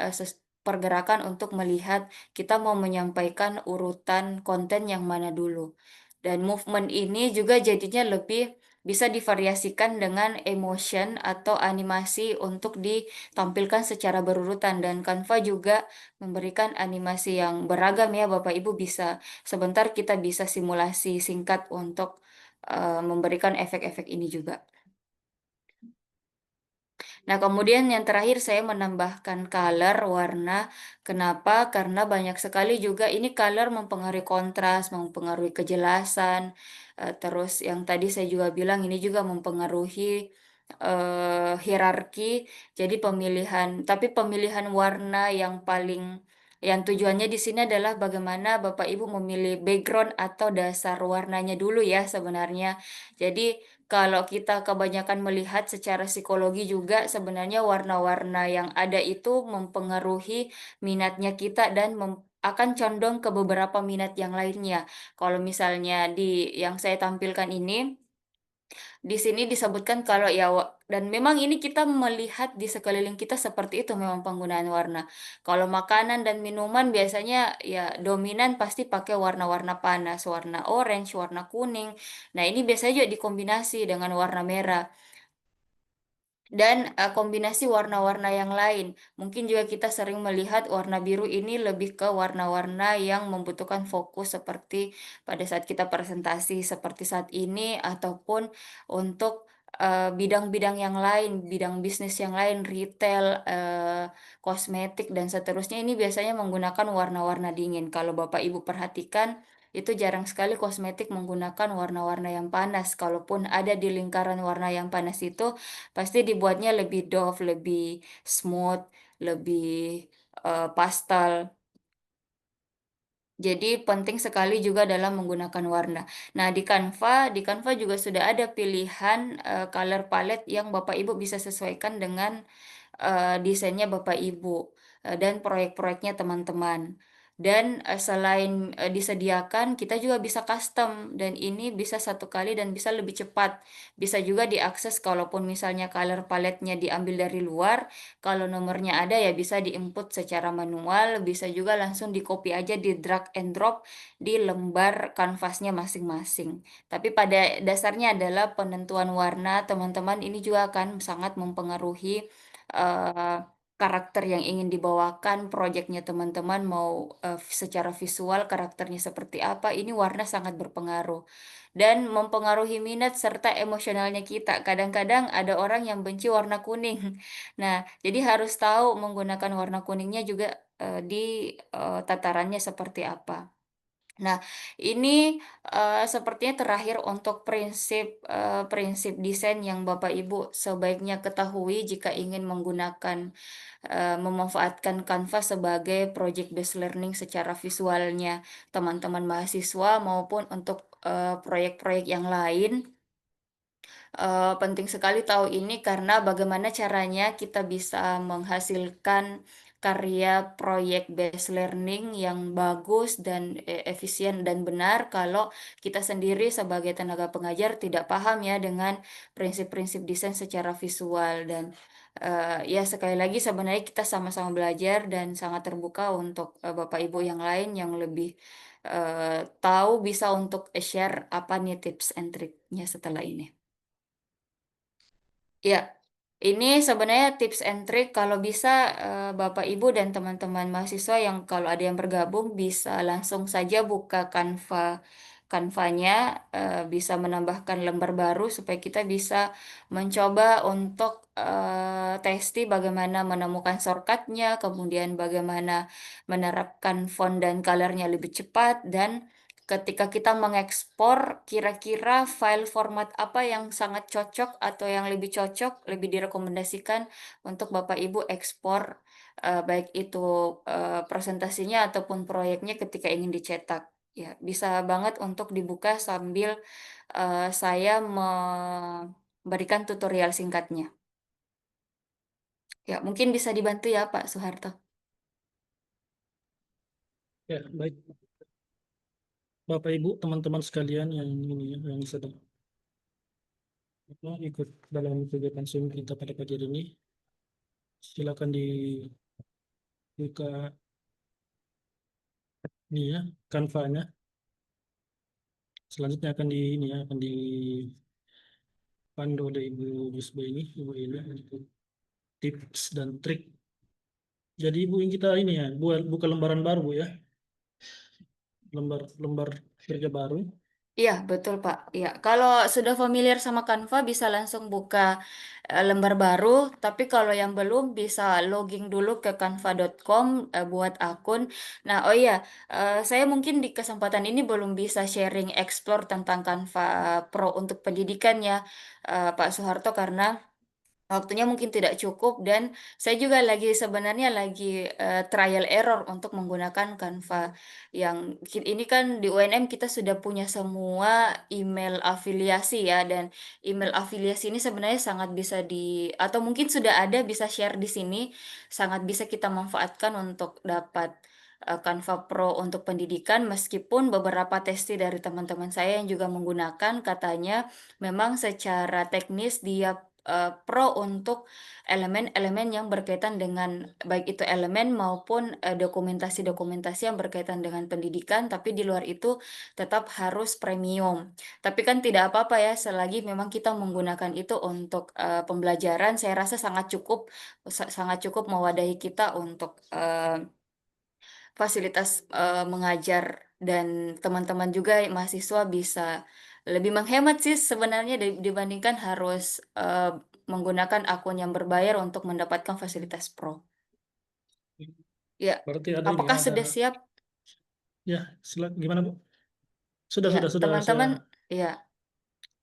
untuk melihat kita mau menyampaikan urutan konten yang mana dulu. Dan movement ini juga jadinya lebih bisa divariasikan dengan emotion atau animasi untuk ditampilkan secara berurutan dan Canva juga memberikan animasi yang beragam ya Bapak Ibu bisa sebentar kita bisa simulasi singkat untuk memberikan efek-efek ini juga. Nah, kemudian yang terakhir saya menambahkan color, warna. Kenapa? Karena banyak sekali juga ini color mempengaruhi kontras, mempengaruhi kejelasan, terus yang tadi saya juga bilang ini juga mempengaruhi, hierarki. Jadi pemilihan warna yang tujuannya di sini adalah bagaimana Bapak Ibu memilih background atau dasar warnanya dulu ya sebenarnya. Jadi kalau kita kebanyakan melihat secara psikologi juga sebenarnya warna-warna yang ada itu mempengaruhi minatnya kita dan akan condong ke beberapa minat yang lainnya. Kalau misalnya di yang saya tampilkan ini Di sini disebutkan kalau ya dan memang ini kita melihat di sekeliling kita seperti itu memang penggunaan warna. Kalau makanan dan minuman biasanya ya dominan pasti pakai warna-warna panas, warna orange, warna kuning. Nah, ini biasanya juga dikombinasi dengan warna merah. Dan, kombinasi warna-warna yang lain. Mungkin juga kita sering melihat warna biru ini lebih ke warna-warna yang membutuhkan fokus seperti pada saat kita presentasi seperti saat ini, ataupun untuk, bidang-bidang yang lain, bidang bisnis yang lain, retail, kosmetik, dan seterusnya. Ini biasanya menggunakan warna-warna dingin. Kalau Bapak Ibu perhatikan, itu jarang sekali kosmetik menggunakan warna-warna yang panas. Kalaupun ada di lingkaran warna yang panas itu, pasti dibuatnya lebih doff, lebih smooth, lebih, pastel. Jadi penting sekali juga dalam menggunakan warna. Nah, di Canva juga sudah ada pilihan, color palette yang Bapak Ibu bisa sesuaikan dengan desainnya Bapak Ibu, dan proyek-proyeknya teman-teman. Dan, selain, disediakan, kita juga bisa custom dan ini bisa satu kali dan bisa lebih cepat. Bisa juga diakses kalaupun misalnya color palette-nya diambil dari luar, kalau nomornya ada ya bisa di-input secara manual, bisa juga langsung di-copy aja, di-drag and drop di lembar kanvasnya masing-masing. Tapi pada dasarnya adalah penentuan warna teman-teman ini juga akan sangat mempengaruhi eee, karakter yang ingin dibawakan, projeknya teman-teman mau, secara visual karakternya seperti apa, ini warna sangat berpengaruh. Dan mempengaruhi minat serta emosionalnya kita. Kadang-kadang ada orang yang benci warna kuning. Nah, jadi harus tahu menggunakan warna kuningnya juga, di, tatarannya seperti apa. Nah, ini, sepertinya terakhir untuk prinsip desain yang Bapak Ibu sebaiknya ketahui jika ingin menggunakan, memanfaatkan Canva sebagai project based learning secara visualnya teman-teman mahasiswa maupun untuk, proyek-proyek yang lain. Penting sekali tahu ini karena bagaimana caranya kita bisa menghasilkan karya proyek based learning yang bagus dan efisien dan benar kalau kita sendiri sebagai tenaga pengajar tidak paham ya dengan prinsip-prinsip desain secara visual dan ya sekali lagi sebenarnya kita sama-sama belajar dan sangat terbuka untuk Bapak Ibu yang lain yang lebih tahu bisa untuk share apa nih tips and triknya setelah ini. Ya, ini sebenarnya tips and trick kalau bisa, Bapak Ibu dan teman-teman mahasiswa yang kalau ada yang bergabung bisa langsung saja buka Canva-nya, bisa menambahkan lembar baru supaya kita bisa mencoba untuk, testi bagaimana menemukan shortcut-nya, kemudian bagaimana menerapkan font dan color-nya lebih cepat, dan ketika kita mengekspor, kira-kira file format apa yang sangat cocok atau yang lebih cocok, lebih direkomendasikan untuk Bapak Ibu ekspor, baik itu, presentasinya ataupun proyeknya ketika ingin dicetak. Ya, bisa banget untuk dibuka sambil, saya memberikan tutorial singkatnya. Ya, mungkin bisa dibantu ya Pak Suharto? Ya, baik. Bapak Ibu, teman-teman sekalian yang ini ya, yang sedang ikut dalam kegiatan Zoom kita pada pagi hari ini, silakan dibuka ini ya, Canva-nya. Selanjutnya akan di ini ya, akan dipandu oleh Ibu Yusba ini, Ibu Ina, untuk tips dan trik. Jadi Ibu yang kita ini ya, buka lembaran baru Bu ya, lembar kerja baru. Iya, betul, Pak. Iya, kalau sudah familiar sama Canva bisa langsung buka lembar baru, tapi kalau yang belum bisa login dulu ke canva.com buat akun. Nah, oh iya, saya mungkin di kesempatan ini belum bisa sharing explore tentang Canva Pro untuk pendidikan ya, Pak Soeharto karena waktunya mungkin tidak cukup dan saya juga lagi sebenarnya lagi, trial error untuk menggunakan Canva. Ini kan di UNM kita sudah punya semua email afiliasi ya, dan email afiliasi ini sebenarnya sangat bisa atau mungkin sudah ada bisa share di sini, sangat bisa kita manfaatkan untuk dapat, Canva Pro untuk pendidikan, meskipun beberapa testi dari teman-teman saya yang juga menggunakan, katanya memang secara teknis dia pro untuk elemen-elemen yang berkaitan dengan baik itu elemen maupun dokumentasi-dokumentasi yang berkaitan dengan pendidikan, tapi di luar itu tetap harus premium. Tapi kan tidak apa-apa ya, selagi memang kita menggunakan itu untuk pembelajaran, saya rasa sangat cukup mewadahi kita untuk fasilitas mengajar, dan teman-teman juga mahasiswa bisa lebih menghemat sih sebenarnya dibandingkan harus menggunakan akun yang berbayar untuk mendapatkan fasilitas pro. Ya, Berarti ada ini ya, apakah ada sudah siap? ya, gimana Bu? Sudah, Ya, sudah saya. teman-teman, ya.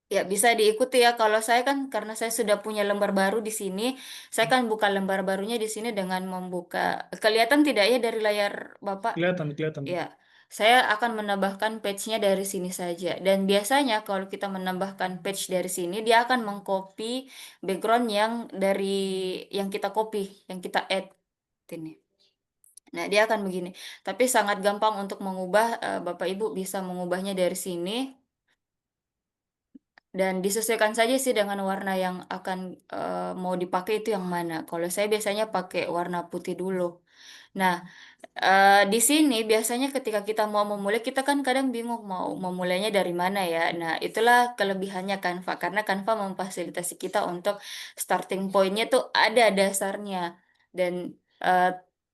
Ya, bisa diikuti ya. Kalau saya kan karena saya sudah punya lembar baru di sini, saya kan buka lembar barunya di sini dengan membuka. Kelihatan tidak ya dari layar Bapak? Kelihatan, kelihatan. Ya, saya akan menambahkan page-nya dari sini saja. Dan biasanya kalau kita menambahkan page dari sini, dia akan mengcopy background yang dari yang kita copy, yang kita add ini. Nah, dia akan begini. Tapi sangat gampang untuk mengubah, Bapak Ibu bisa mengubahnya dari sini dan disesuaikan saja sih dengan warna yang akan mau dipakai itu yang mana. Kalau saya biasanya pakai warna putih dulu. Nah, di sini biasanya ketika kita mau memulai, kita kan kadang bingung mau memulainya dari mana ya. Nah, itulah kelebihannya Canva, karena Canva memfasilitasi kita untuk starting point-nya tuh ada dasarnya. Dan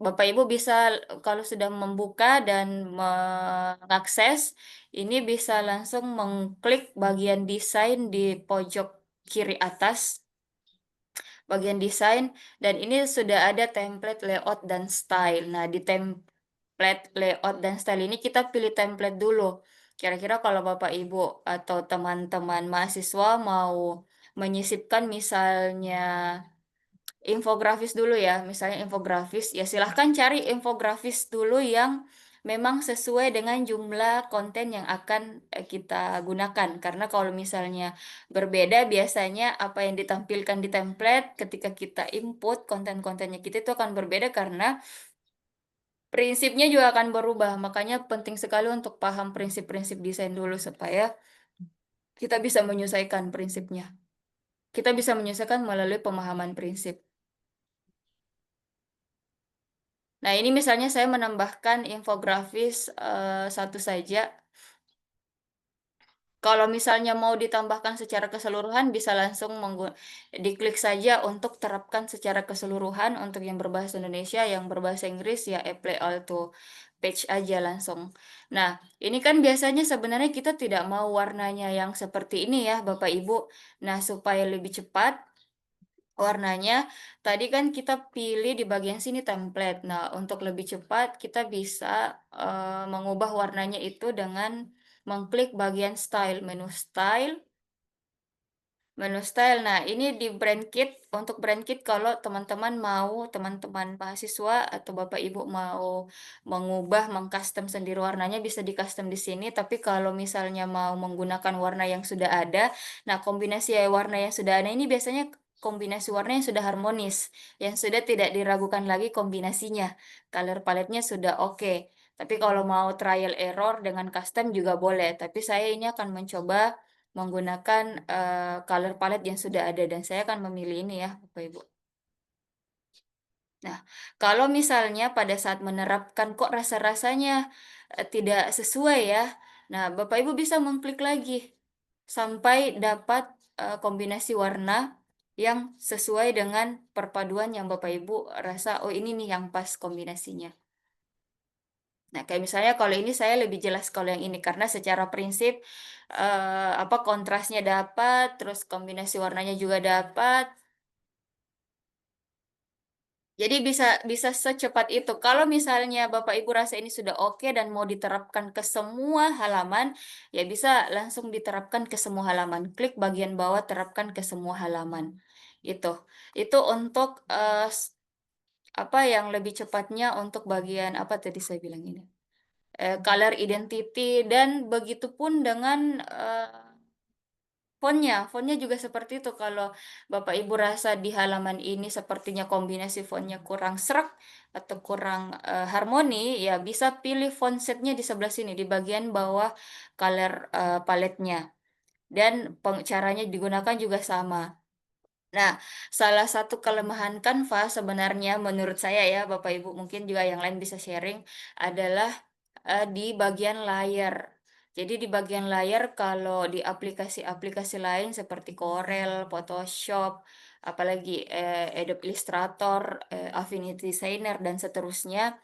Bapak Ibu bisa kalau sudah membuka dan mengakses, ini bisa langsung mengklik bagian desain di pojok kiri atas, bagian desain, dan ini sudah ada template layout dan style. Nah, di template layout dan style ini kita pilih template dulu. Kira-kira kalau Bapak Ibu atau teman-teman mahasiswa mau menyisipkan misalnya infografis dulu ya, misalnya infografis, ya silahkan cari infografis dulu yang memang sesuai dengan jumlah konten yang akan kita gunakan. Karena kalau misalnya berbeda, biasanya apa yang ditampilkan di template ketika kita input konten-kontennya kita itu akan berbeda karena prinsipnya juga akan berubah. Makanya penting sekali untuk paham prinsip-prinsip desain dulu supaya kita bisa menyesuaikan prinsipnya. Kita bisa menyesuaikan melalui pemahaman prinsip. Nah, ini misalnya saya menambahkan infografis satu saja. Kalau misalnya mau ditambahkan secara keseluruhan, bisa langsung diklik saja untuk terapkan secara keseluruhan untuk yang berbahasa Indonesia, yang berbahasa Inggris ya apply all to page aja langsung. Nah, ini kan biasanya sebenarnya kita tidak mau warnanya yang seperti ini ya, Bapak Ibu. Nah, supaya lebih cepat warnanya, tadi kan kita pilih di bagian sini template. Nah, untuk lebih cepat kita bisa mengubah warnanya itu dengan mengklik bagian style, menu style. Nah, ini di brand kit. Untuk brand kit kalau teman-teman mahasiswa atau Bapak Ibu mau mengubah, mengcustom sendiri warnanya bisa di-custom di sini. Tapi kalau misalnya mau menggunakan warna yang sudah ada, nah kombinasi warna yang sudah ada ini biasanya kombinasi warna yang sudah harmonis, yang sudah tidak diragukan lagi kombinasinya. Color palette-nya sudah oke. Tapi kalau mau trial error dengan custom juga boleh. Tapi saya ini akan mencoba menggunakan color palette yang sudah ada dan saya akan memilih ini ya, Bapak Ibu. Nah, kalau misalnya pada saat menerapkan kok rasa-rasanya tidak sesuai ya, nah Bapak Ibu bisa mengklik lagi sampai dapat kombinasi warna yang sesuai dengan perpaduan yang Bapak Ibu rasa, oh ini nih yang pas kombinasinya. Nah, kayak misalnya kalau ini saya lebih jelas kalau yang ini karena secara prinsip apa kontrasnya dapat, terus kombinasi warnanya juga dapat. Jadi bisa bisa secepat itu. Kalau misalnya Bapak Ibu rasa ini sudah oke dan mau diterapkan ke semua halaman, ya bisa langsung diterapkan ke semua halaman. Klik bagian bawah terapkan ke semua halaman. Itu. Itu untuk apa yang lebih cepatnya untuk bagian apa tadi saya bilang ini. Color identity dan begitupun dengan Fontnya juga seperti itu. Kalau Bapak Ibu rasa di halaman ini sepertinya kombinasi fontnya kurang serak atau kurang harmoni, ya bisa pilih font setnya di sebelah sini di bagian bawah color paletnya. Dan caranya digunakan juga sama. Nah, salah satu kelemahan Canva sebenarnya menurut saya ya, Bapak Ibu mungkin juga yang lain bisa sharing, adalah di bagian layar. Jadi di bagian layar kalau di aplikasi-aplikasi lain seperti Corel, Photoshop, apalagi Adobe Illustrator, Affinity Designer dan seterusnya,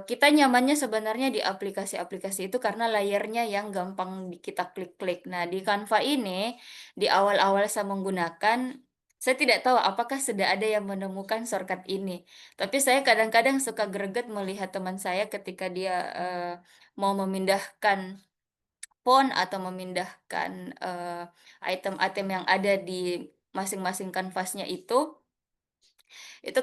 kita nyamannya sebenarnya di aplikasi-aplikasi itu karena layarnya yang gampang kita klik-klik. Nah, di Canva ini di awal-awal saya menggunakan, saya tidak tahu apakah sudah ada yang menemukan shortcut ini. Tapi saya kadang-kadang suka greget melihat teman saya ketika dia mau memindahkan font atau memindahkan item-item yang ada di masing-masing kanvasnya itu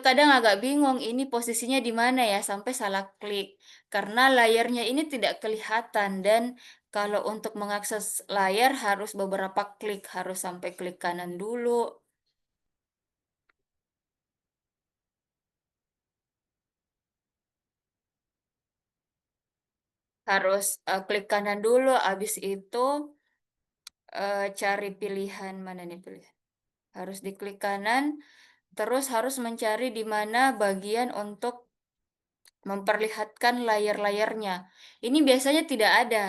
kadang agak bingung ini posisinya di mana ya sampai salah klik. Karena layarnya ini tidak kelihatan dan kalau untuk mengakses layar harus beberapa klik, harus sampai klik kanan dulu, harus klik kanan dulu, habis itu cari pilihan mana nih pilihan. Harus diklik kanan, terus harus mencari di mana bagian untuk memperlihatkan layar-layarnya. Ini biasanya tidak ada.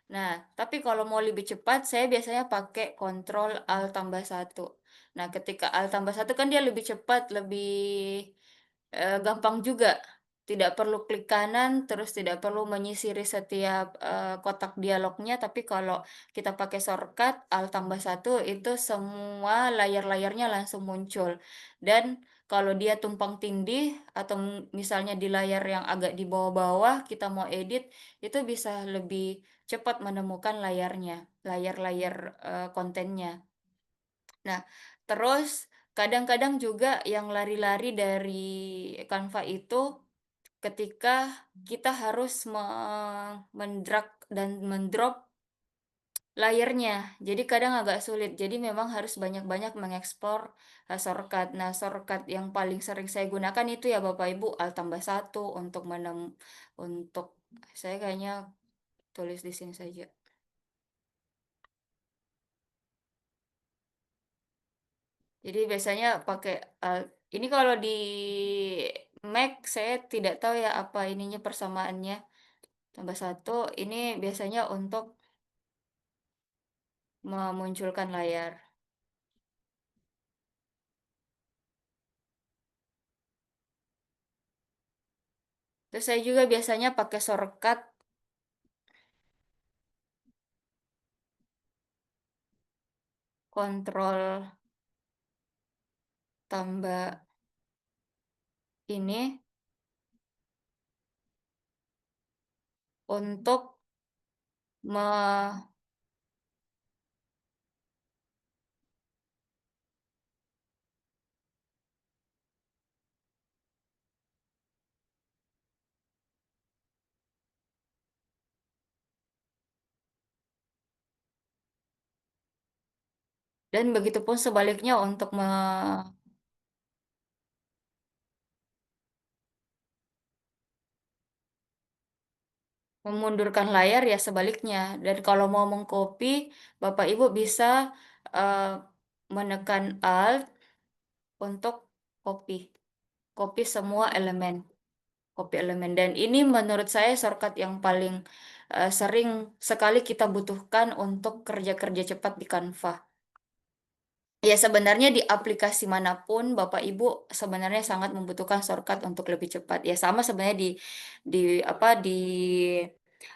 Nah, tapi kalau mau lebih cepat, saya biasanya pakai Ctrl Alt tambah satu. Nah, ketika Alt tambah satu kan dia lebih cepat, lebih gampang juga. Tidak perlu klik kanan, terus tidak perlu menyisiri setiap kotak dialognya, tapi kalau kita pakai shortcut Alt tambah satu itu semua layar-layarnya langsung muncul. Dan kalau dia tumpang tindih atau misalnya di layar yang agak di bawah-bawah kita mau edit, itu bisa lebih cepat menemukan layarnya, layar-layar kontennya. Nah, terus kadang-kadang juga yang lari-lari dari Canva itu ketika kita harus mendrag dan mendrop layernya. Jadi kadang agak sulit. Jadi memang harus banyak-banyak mengeksplor shortcut. Nah, shortcut yang paling sering saya gunakan itu ya Bapak Ibu Alt tambah satu untuk untuk saya kayaknya tulis di sini saja. Jadi biasanya pakai ini kalau di Mac saya tidak tahu ya apa ininya persamaannya. Tambah satu ini biasanya untuk memunculkan layar. Terus saya juga biasanya pakai shortcut kontrol tambah ini untuk me dan begitupun sebaliknya untuk memundurkan layar ya sebaliknya. Dan kalau mau mengcopy, Bapak Ibu bisa eh, menekan Alt untuk copy, copy semua elemen, copy elemen. Dan ini menurut saya shortcut yang paling sering sekali kita butuhkan untuk kerja-kerja cepat di Canva. Ya, sebenarnya di aplikasi manapun Bapak Ibu sebenarnya sangat membutuhkan shortcut untuk lebih cepat. Ya, sama sebenarnya di apa di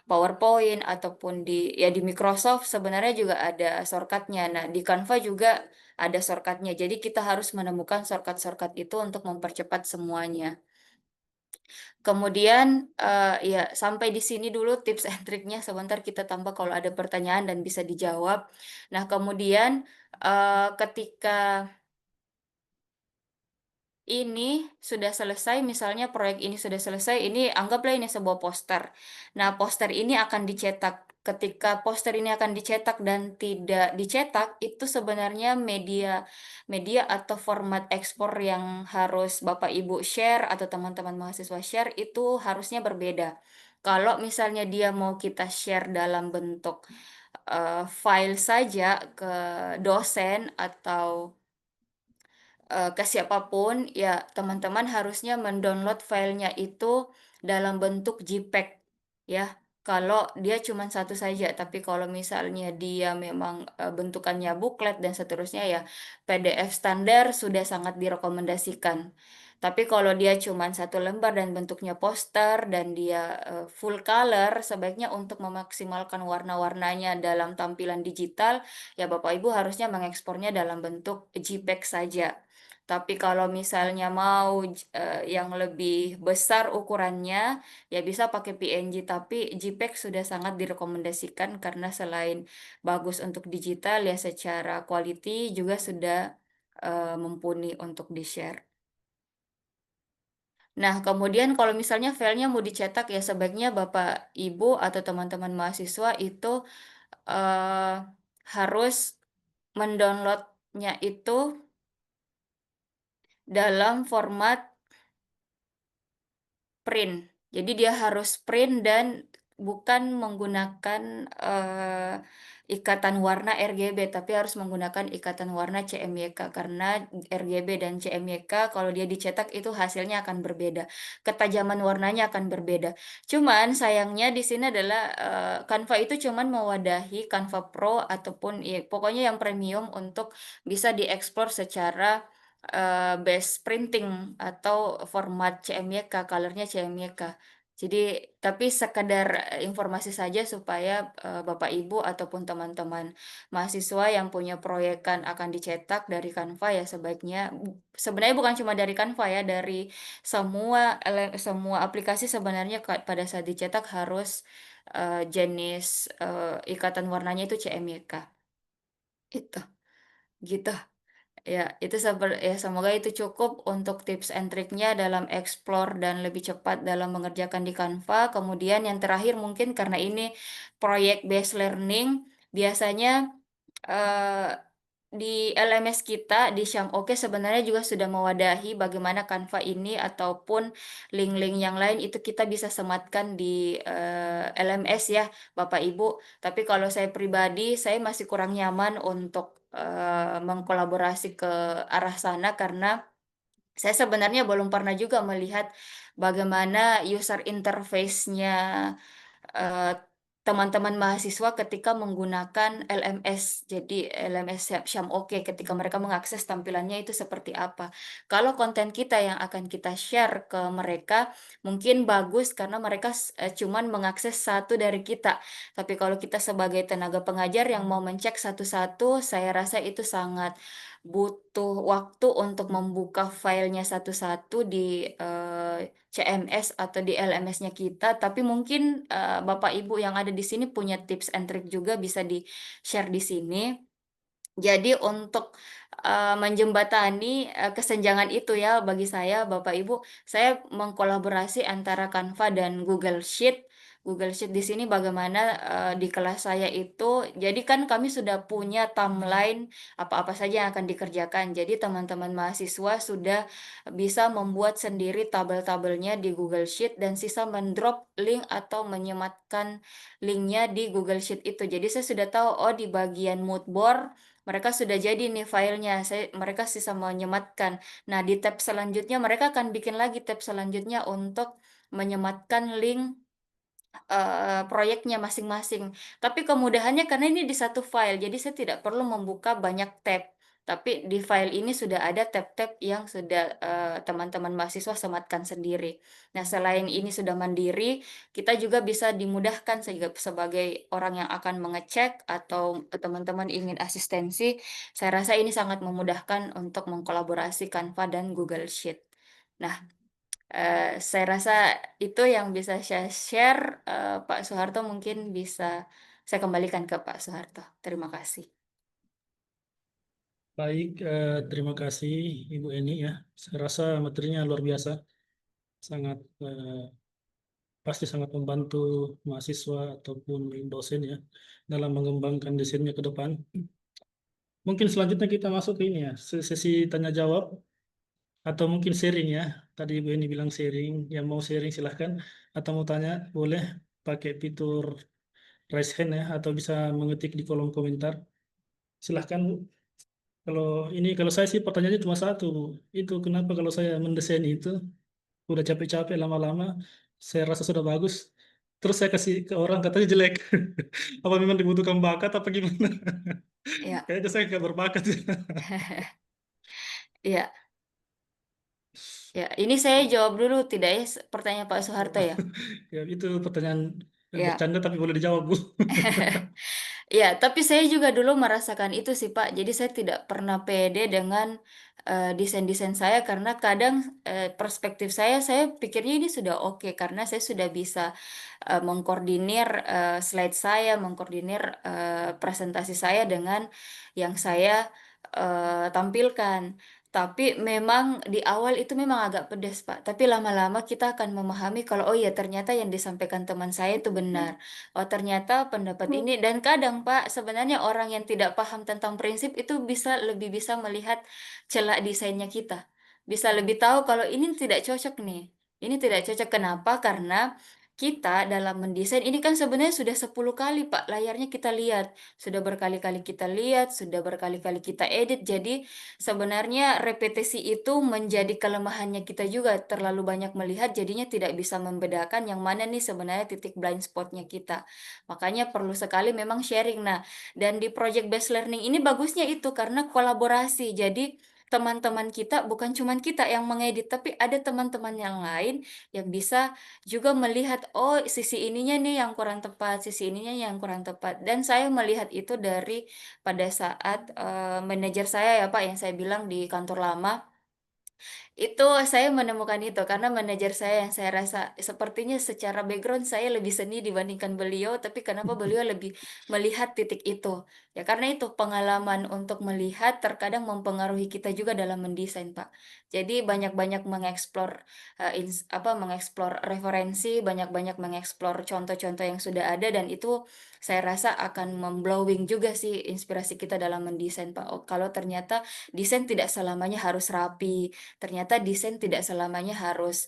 PowerPoint ataupun di Microsoft sebenarnya juga ada shortcutnya. Nah, di Canva juga ada shortcutnya. Jadi kita harus menemukan shortcut-shortcut itu untuk mempercepat semuanya. Kemudian ya sampai di sini dulu tips and triknya. Sebentar kita tambah kalau ada pertanyaan dan bisa dijawab. Nah, kemudian ketika ini sudah selesai, misalnya proyek ini sudah selesai, ini anggaplah ini sebuah poster. Nah, poster ini akan dicetak. ketika poster ini akan dicetak dan tidak dicetak, itu sebenarnya media atau format ekspor yang harus Bapak Ibu share atau teman-teman mahasiswa share itu harusnya berbeda. Kalau misalnya dia mau kita share dalam bentuk, file saja ke dosen atau ke siapapun, ya teman-teman harusnya mendownload filenya itu dalam bentuk JPEG ya. Kalau dia cuma satu saja, tapi kalau misalnya dia memang bentukannya booklet dan seterusnya ya PDF standar sudah sangat direkomendasikan. Tapi kalau dia cuma satu lembar dan bentuknya poster dan dia full color, sebaiknya untuk memaksimalkan warna-warnanya dalam tampilan digital, ya Bapak Ibu harusnya mengekspornya dalam bentuk JPEG saja. Tapi kalau misalnya mau yang lebih besar ukurannya, ya bisa pakai PNG, tapi JPEG sudah sangat direkomendasikan karena selain bagus untuk digital, ya secara quality juga sudah mumpuni untuk di-share. Nah, kemudian kalau misalnya filenya mau dicetak, ya sebaiknya Bapak Ibu atau teman-teman mahasiswa itu eh, harus mendownloadnya itu dalam format print. Jadi dia harus print dan bukan menggunakan ikatan warna RGB, tapi harus menggunakan ikatan warna CMYK karena RGB dan CMYK kalau dia dicetak itu hasilnya akan berbeda, ketajaman warnanya akan berbeda. Cuman sayangnya di sini adalah Canva itu cuman mewadahi Canva Pro ataupun ya, pokoknya yang premium untuk bisa diekspor secara base printing atau format CMYK, color-nya CMYK. Jadi, tapi sekadar informasi saja supaya Bapak Ibu ataupun teman-teman mahasiswa yang punya proyekan akan dicetak dari Canva ya sebaiknya sebenarnya bukan cuma dari Canva ya, dari semua aplikasi sebenarnya pada saat dicetak harus jenis ikatan warnanya itu CMYK. Itu, gitu. Ya, itu ya semoga itu cukup untuk tips and triknya dalam explore dan lebih cepat dalam mengerjakan di Canva. Kemudian yang terakhir mungkin karena ini proyek based learning, biasanya eh, di LMS kita di Syam Oke sebenarnya juga sudah mewadahi bagaimana Canva ini ataupun link-link yang lain itu kita bisa sematkan di LMS ya Bapak Ibu. Tapi kalau saya pribadi saya masih kurang nyaman untuk mengkolaborasi ke arah sana karena saya sebenarnya belum pernah juga melihat bagaimana user interface-nya eh, teman-teman mahasiswa ketika menggunakan LMS. Jadi LMS Syam Oke ketika mereka mengakses tampilannya itu seperti apa. Kalau konten kita yang akan kita share ke mereka mungkin bagus karena mereka cuman mengakses satu dari kita. Tapi kalau kita sebagai tenaga pengajar yang mau mencek satu-satu, saya rasa itu sangat butuh waktu untuk membuka filenya satu-satu di CMS atau di LMS-nya kita, tapi mungkin Bapak Ibu yang ada di sini punya tips and trick juga bisa di-share di sini. Jadi untuk menjembatani kesenjangan itu ya bagi saya Bapak Ibu, saya mengkolaborasi antara Canva dan Google Sheet. Google Sheet di sini bagaimana di kelas saya itu, jadi kan kami sudah punya timeline apa-apa saja yang akan dikerjakan. Jadi teman-teman mahasiswa sudah bisa membuat sendiri tabel-tabelnya di Google Sheet dan sisa mendrop link atau menyematkan linknya di Google Sheet itu. Jadi saya sudah tahu oh di bagian mood board mereka sudah jadi nih filenya, mereka sisa menyematkan. Nah, di tab selanjutnya mereka akan bikin lagi tab selanjutnya untuk menyematkan link proyeknya masing-masing. Tapi kemudahannya karena ini di satu file, jadi saya tidak perlu membuka banyak tab. Tapi di file ini sudah ada tab-tab yang sudah teman-teman mahasiswa sematkan sendiri. Nah, selain ini sudah mandiri, kita juga bisa dimudahkan sebagai orang yang akan mengecek atau teman-teman ingin asistensi. Saya rasa ini sangat memudahkan untuk mengkolaborasi Canva dan Google Sheet. Nah, saya rasa itu yang bisa saya share. Pak Soeharto mungkin bisa saya kembalikan ke Pak Soeharto. Terima kasih. Baik, terima kasih Ibu Eni ya. Saya rasa materinya luar biasa, sangat pasti sangat membantu mahasiswa ataupun dosen ya dalam mengembangkan desainnya ke depan. Mungkin selanjutnya kita masuk ke ini ya, sesi tanya jawab atau mungkin sharing ya. Tadi Ibu ini bilang sharing, yang mau sharing silahkan, atau mau tanya boleh pakai fitur raise hand ya, atau bisa mengetik di kolom komentar. Silahkan. Kalau saya sih pertanyaannya cuma satu, itu kenapa kalau saya mendesain itu udah capek-capek lama-lama, saya rasa sudah bagus, terus saya kasih ke orang katanya jelek. Apa memang dibutuhkan bakat apa gimana? Ya, Kayaknya saya nggak berbakat. ya, ya. Ini saya jawab dulu tidak ya pertanyaan Pak Soeharto ya? Ya, itu pertanyaan Ya. bercanda tapi boleh dijawab, Bu. Ya, tapi saya juga dulu merasakan itu sih Pak. Jadi saya tidak pernah pede dengan desain-desain saya karena kadang perspektif saya pikirnya ini sudah oke karena saya sudah bisa mengkoordinir slide saya, mengkoordinir presentasi saya dengan yang saya tampilkan. Tapi memang di awal itu memang agak pedas, Pak. Tapi lama-lama kita akan memahami kalau oh iya ternyata yang disampaikan teman saya itu benar. Oh ternyata pendapat ini dan kadang Pak sebenarnya orang yang tidak paham tentang prinsip itu lebih bisa melihat celah desainnya kita. Bisa lebih tahu kalau ini tidak cocok nih. Ini tidak cocok kenapa? Karena kita dalam mendesain ini kan sebenarnya sudah 10 kali Pak layarnya kita lihat. Sudah berkali-kali kita lihat, sudah berkali-kali kita edit. Jadi sebenarnya repetisi itu menjadi kelemahannya kita juga. Terlalu banyak melihat jadinya tidak bisa membedakan yang mana nih sebenarnya titik blind spotnya kita. Makanya perlu sekali memang sharing. Nah, dan di project based learning ini bagusnya itu karena kolaborasi. Jadi teman-teman kita bukan cuma kita yang mengedit, tapi ada teman-teman yang lain yang bisa juga melihat, oh sisi ininya nih yang kurang tepat, sisi ininya yang kurang tepat. Dan saya melihat itu dari pada saat manajer saya ya Pak, yang saya bilang di kantor lama, itu saya menemukan itu karena manajer saya yang saya rasa sepertinya secara background saya lebih seni dibandingkan beliau, tapi kenapa beliau lebih melihat titik itu? Ya karena itu pengalaman untuk melihat terkadang mempengaruhi kita juga dalam mendesain, Pak. Jadi banyak-banyak mengeksplor mengeksplor referensi, banyak-banyak mengeksplor contoh-contoh yang sudah ada dan itu saya rasa akan memblowing juga sih inspirasi kita dalam mendesain, Pak. Oh, kalau ternyata desain tidak selamanya harus rapi. Ternyata desain tidak selamanya harus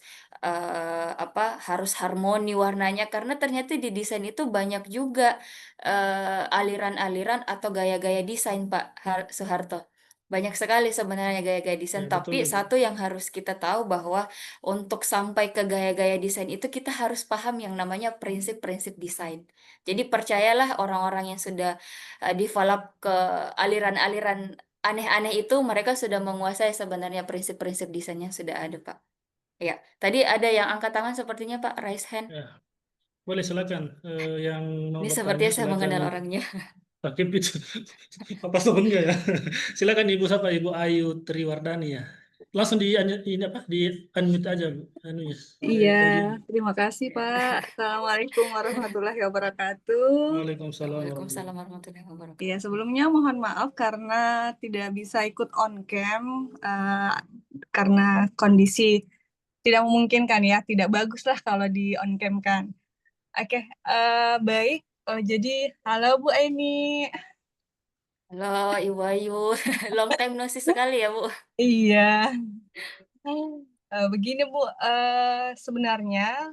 harmoni warnanya karena ternyata di desain itu banyak juga aliran-aliran atau gaya-gaya desain Pak Soeharto. Banyak sekali sebenarnya gaya-gaya desain, Ya, tapi betul, Ibu. satu yang harus kita tahu bahwa untuk sampai ke gaya-gaya desain itu kita harus paham yang namanya prinsip-prinsip desain. Jadi percayalah orang-orang yang sudah develop ke aliran-aliran aneh-aneh itu mereka sudah menguasai sebenarnya prinsip-prinsip desain yang sudah ada, Pak. Ya, tadi ada yang angkat tangan sepertinya Pak, raise hand. Ya, boleh silakan. Yang mau Ini bertanya sepertinya saya silakan mengenal orangnya. pakai itu. Apa sebenarnya ya? Silakan Ibu siapa? Ibu Ayu Triwardani ya. Langsung ini apa? Di unmute aja, Bu. Anunya. Iya, Audio. terima kasih Pak. Assalamualaikum warahmatullahi wabarakatuh. Waalaikumsalam Waalaikumsalam warahmatullahi. warahmatullahi Iya, wabarakatuh. sebelumnya mohon maaf karena tidak bisa ikut on cam karena kondisi tidak memungkinkan ya, tidak bagus lah kalau di on cam kan. Oke, baik. Jadi halo Bu Eni. Halo, Ibu Ayu. Long time no see sekali ya, Bu. Iya. Begini Bu, sebenarnya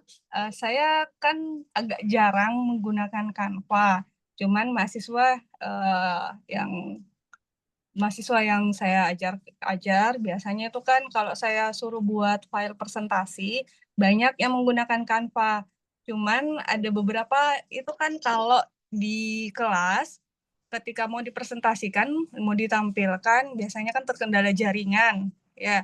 saya kan agak jarang menggunakan Canva. Cuman yang mahasiswa yang saya ajar biasanya itu kan kalau saya suruh buat file presentasi banyak yang menggunakan Canva. Cuman ada beberapa itu kan kalau di kelas ketika mau dipresentasikan, mau ditampilkan biasanya kan terkendala jaringan ya.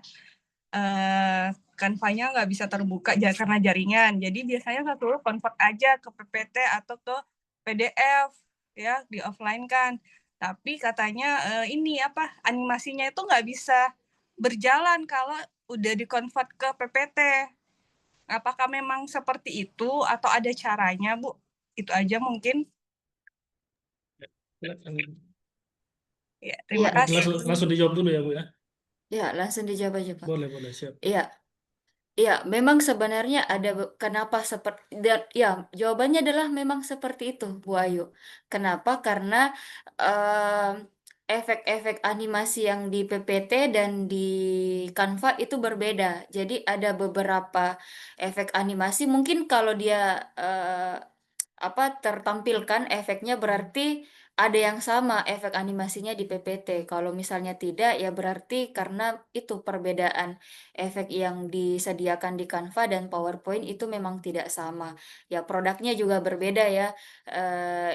Canva-nya nggak bisa terbuka karena jaringan. Jadi biasanya saya suruh convert aja ke PPT atau ke PDF ya, di offline kan. Tapi katanya ini apa animasinya itu nggak bisa berjalan kalau udah di-convert ke PPT. Apakah memang seperti itu atau ada caranya, Bu? Itu aja mungkin. Silakan. Ya, Iya, terima kasih. Langsung dijawab dulu ya, Bu ya. ya langsung dijawab aja, Pak. Boleh, boleh, siap. Iya, Ya, memang sebenarnya ada kenapa seperti ya jawabannya adalah memang seperti itu, Bu Ayu. Kenapa? Karena em, efek-efek animasi yang di PPT dan di Canva itu berbeda. Jadi ada beberapa efek animasi mungkin kalau dia tertampilkan efeknya berarti ada yang sama efek animasinya di PPT. Kalau misalnya tidak, ya berarti karena itu perbedaan efek yang disediakan di Canva dan PowerPoint itu memang tidak sama. Ya, produknya juga berbeda ya,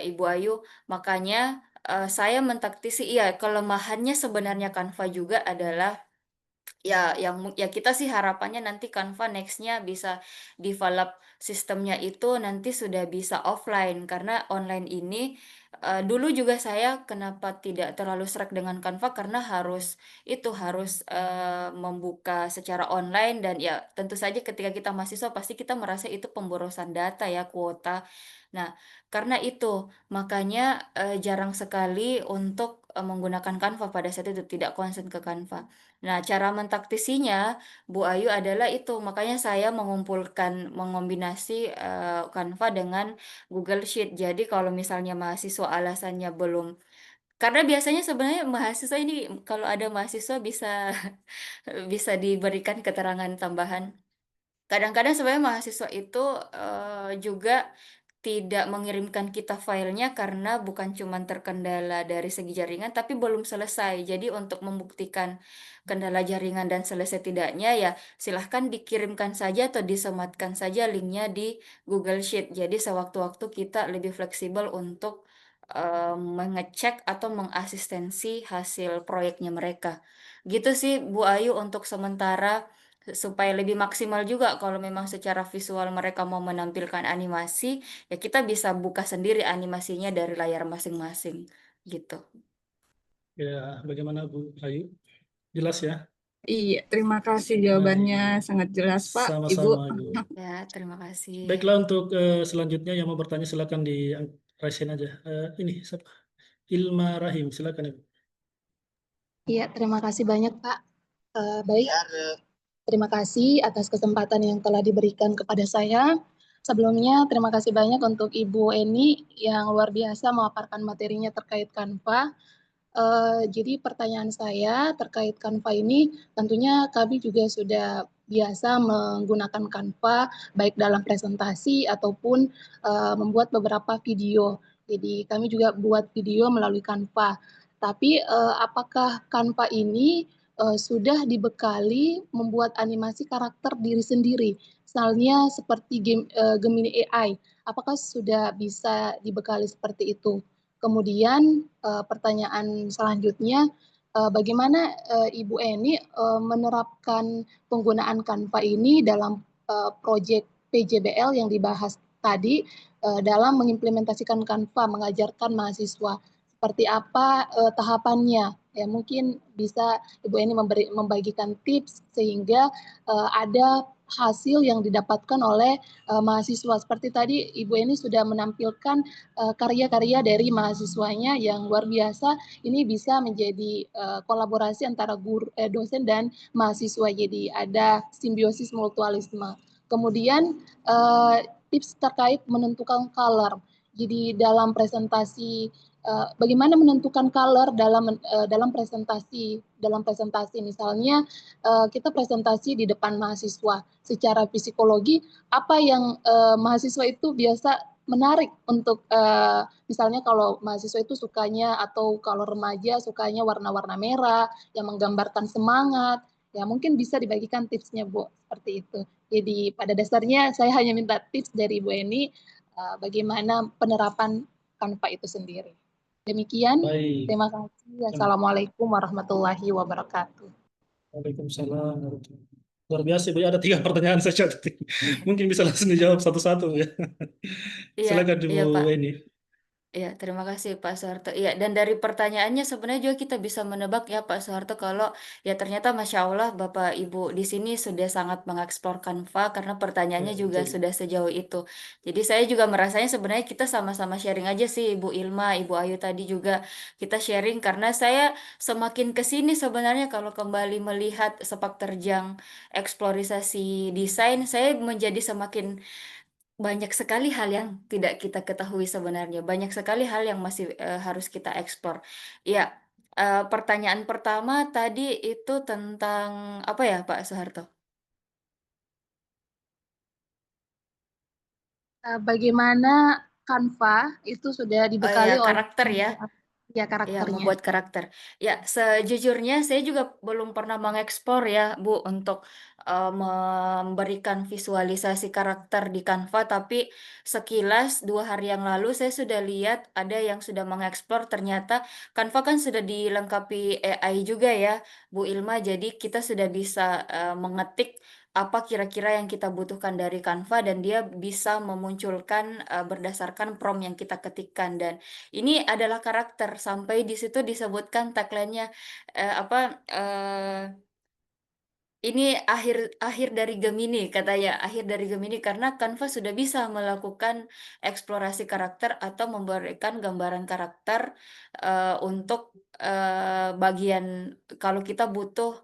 Ibu Ayu. Makanya saya mentaktisi, iya, kelemahannya sebenarnya Canva juga adalah ya kita sih harapannya nanti Canva nextnya bisa develop sistemnya itu nanti sudah bisa offline karena online ini dulu juga saya kenapa tidak terlalu serak dengan Canva karena harus membuka secara online dan ya tentu saja ketika kita mahasiswa pasti kita merasa itu pemborosan data ya kuota. Nah, karena itu makanya jarang sekali untuk menggunakan Canva pada saat itu tidak konsen ke Canva. Nah, cara mentaktisinya, Bu Ayu adalah itu. Makanya saya mengombinasi Canva dengan Google Sheet. Jadi kalau misalnya mahasiswa alasannya belum, karena biasanya sebenarnya mahasiswa ini kalau ada mahasiswa bisa bisa diberikan keterangan tambahan. Kadang-kadang sebenarnya mahasiswa itu juga tidak mengirimkan kita filenya karena bukan cuma terkendala dari segi jaringan, tapi belum selesai. Jadi untuk membuktikan kendala jaringan dan selesai tidaknya, ya silahkan dikirimkan saja atau disematkan saja linknya di Google Sheet. Jadi sewaktu-waktu kita lebih fleksibel untuk mengecek atau mengasistensi hasil proyeknya mereka. Gitu sih Bu Ayu untuk sementara supaya lebih maksimal juga kalau memang secara visual mereka mau menampilkan animasi ya kita bisa buka sendiri animasinya dari layar masing-masing gitu. Ya, bagaimana Bu Ayu? Jelas ya? Iya, terima kasih Baik, jawabannya sangat jelas, Pak, Ibu. sama-sama Ibu. Ya, terima kasih. Baiklah untuk selanjutnya yang mau bertanya silakan di raise aja. Ini siapa? Ilma Rahim, silakan Ibu. Iya, terima kasih banyak, Pak. Baik, terima kasih atas kesempatan yang telah diberikan kepada saya. Sebelumnya, terima kasih banyak untuk Ibu Eni yang luar biasa memaparkan materinya terkait Canva. Jadi pertanyaan saya terkait Canva ini, tentunya kami juga sudah biasa menggunakan Canva, baik dalam presentasi ataupun membuat beberapa video. Jadi kami juga buat video melalui Canva. Tapi apakah Canva ini sudah dibekali membuat animasi karakter diri sendiri? Misalnya seperti Gemini AI, apakah sudah bisa dibekali seperti itu? Kemudian pertanyaan selanjutnya, bagaimana Ibu Eni menerapkan penggunaan Canva ini dalam proyek PJBL yang dibahas tadi dalam mengimplementasikan Canva, mengajarkan mahasiswa seperti apa tahapannya? Ya mungkin bisa Ibu Eni membagikan tips sehingga ada hasil yang didapatkan oleh mahasiswa. Seperti tadi Ibu Eni sudah menampilkan karya-karya dari mahasiswanya yang luar biasa. Ini bisa menjadi kolaborasi antara dosen dan mahasiswa. Jadi ada simbiosis mutualisme. Kemudian tips terkait menentukan color. Jadi dalam presentasi bagaimana menentukan color dalam presentasi misalnya kita presentasi di depan mahasiswa secara psikologi apa yang mahasiswa itu biasa menarik untuk misalnya kalau mahasiswa itu sukanya atau kalau remaja sukanya warna-warna merah yang menggambarkan semangat ya mungkin bisa dibagikan tipsnya Bu seperti itu. Jadi pada dasarnya saya hanya minta tips dari Bu Eni bagaimana penerapan Canva itu sendiri. Demikian, Baik. terima kasih. Assalamualaikum warahmatullahi wabarakatuh. Waalaikumsalam. Luar biasa, Bu. Ada 3 pertanyaan saja. Mungkin bisa langsung dijawab satu-satu ya. Iya, Silakan iya Bu Pak. Eni. Ya, terima kasih Pak Soeharto. Iya, dan dari pertanyaannya sebenarnya juga kita bisa menebak ya Pak Soeharto kalau ya ternyata Masya Allah Bapak Ibu di sini sudah sangat mengeksplor Canva karena pertanyaannya Ya, juga betul. sudah sejauh itu. Jadi saya juga merasanya sebenarnya kita sama-sama sharing aja sih Ibu Ilma, Ibu Ayu tadi juga kita sharing karena saya semakin ke sini sebenarnya kalau kembali melihat sepak terjang eksplorisasi desain, saya menjadi semakin banyak sekali hal yang tidak kita ketahui sebenarnya. Banyak sekali hal yang masih harus kita eksplor. Ya, pertanyaan pertama tadi itu tentang apa ya, Pak Soeharto? Bagaimana Canva itu sudah Oh ya, dibekali oleh karakter ya. ya Ya, karakternya. membuat karakter. Ya, sejujurnya saya juga belum pernah mengeksplor ya, Bu, untuk memberikan visualisasi karakter di Canva, tapi sekilas 2 hari yang lalu saya sudah lihat ada yang sudah mengeksplor, ternyata Canva kan sudah dilengkapi AI juga ya, Bu Ilma, jadi kita sudah bisa mengetik apa kira-kira yang kita butuhkan dari Canva dan dia bisa memunculkan berdasarkan prompt yang kita ketikkan dan ini adalah karakter, sampai di situ disebutkan tagline-nya, apa, ini akhir akhir dari Gemini katanya, akhir dari Gemini karena Canva sudah bisa melakukan eksplorasi karakter atau memberikan gambaran karakter, untuk, bagian kalau kita butuh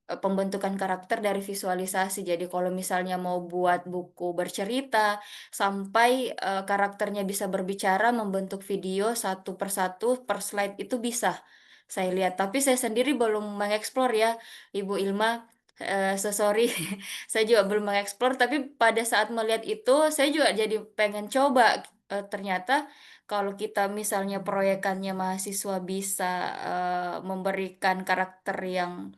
pembentukan karakter dari visualisasi. Jadi kalau misalnya mau buat buku bercerita, sampai, karakternya bisa berbicara, membentuk video satu persatu per slide itu bisa, saya lihat. Tapi saya sendiri belum mengeksplor ya, Ibu Ilma, sorry, saya juga belum mengeksplor, tapi pada saat melihat itu, saya juga jadi pengen coba, ternyata kalau kita misalnya proyekannya mahasiswa bisa, memberikan karakter yang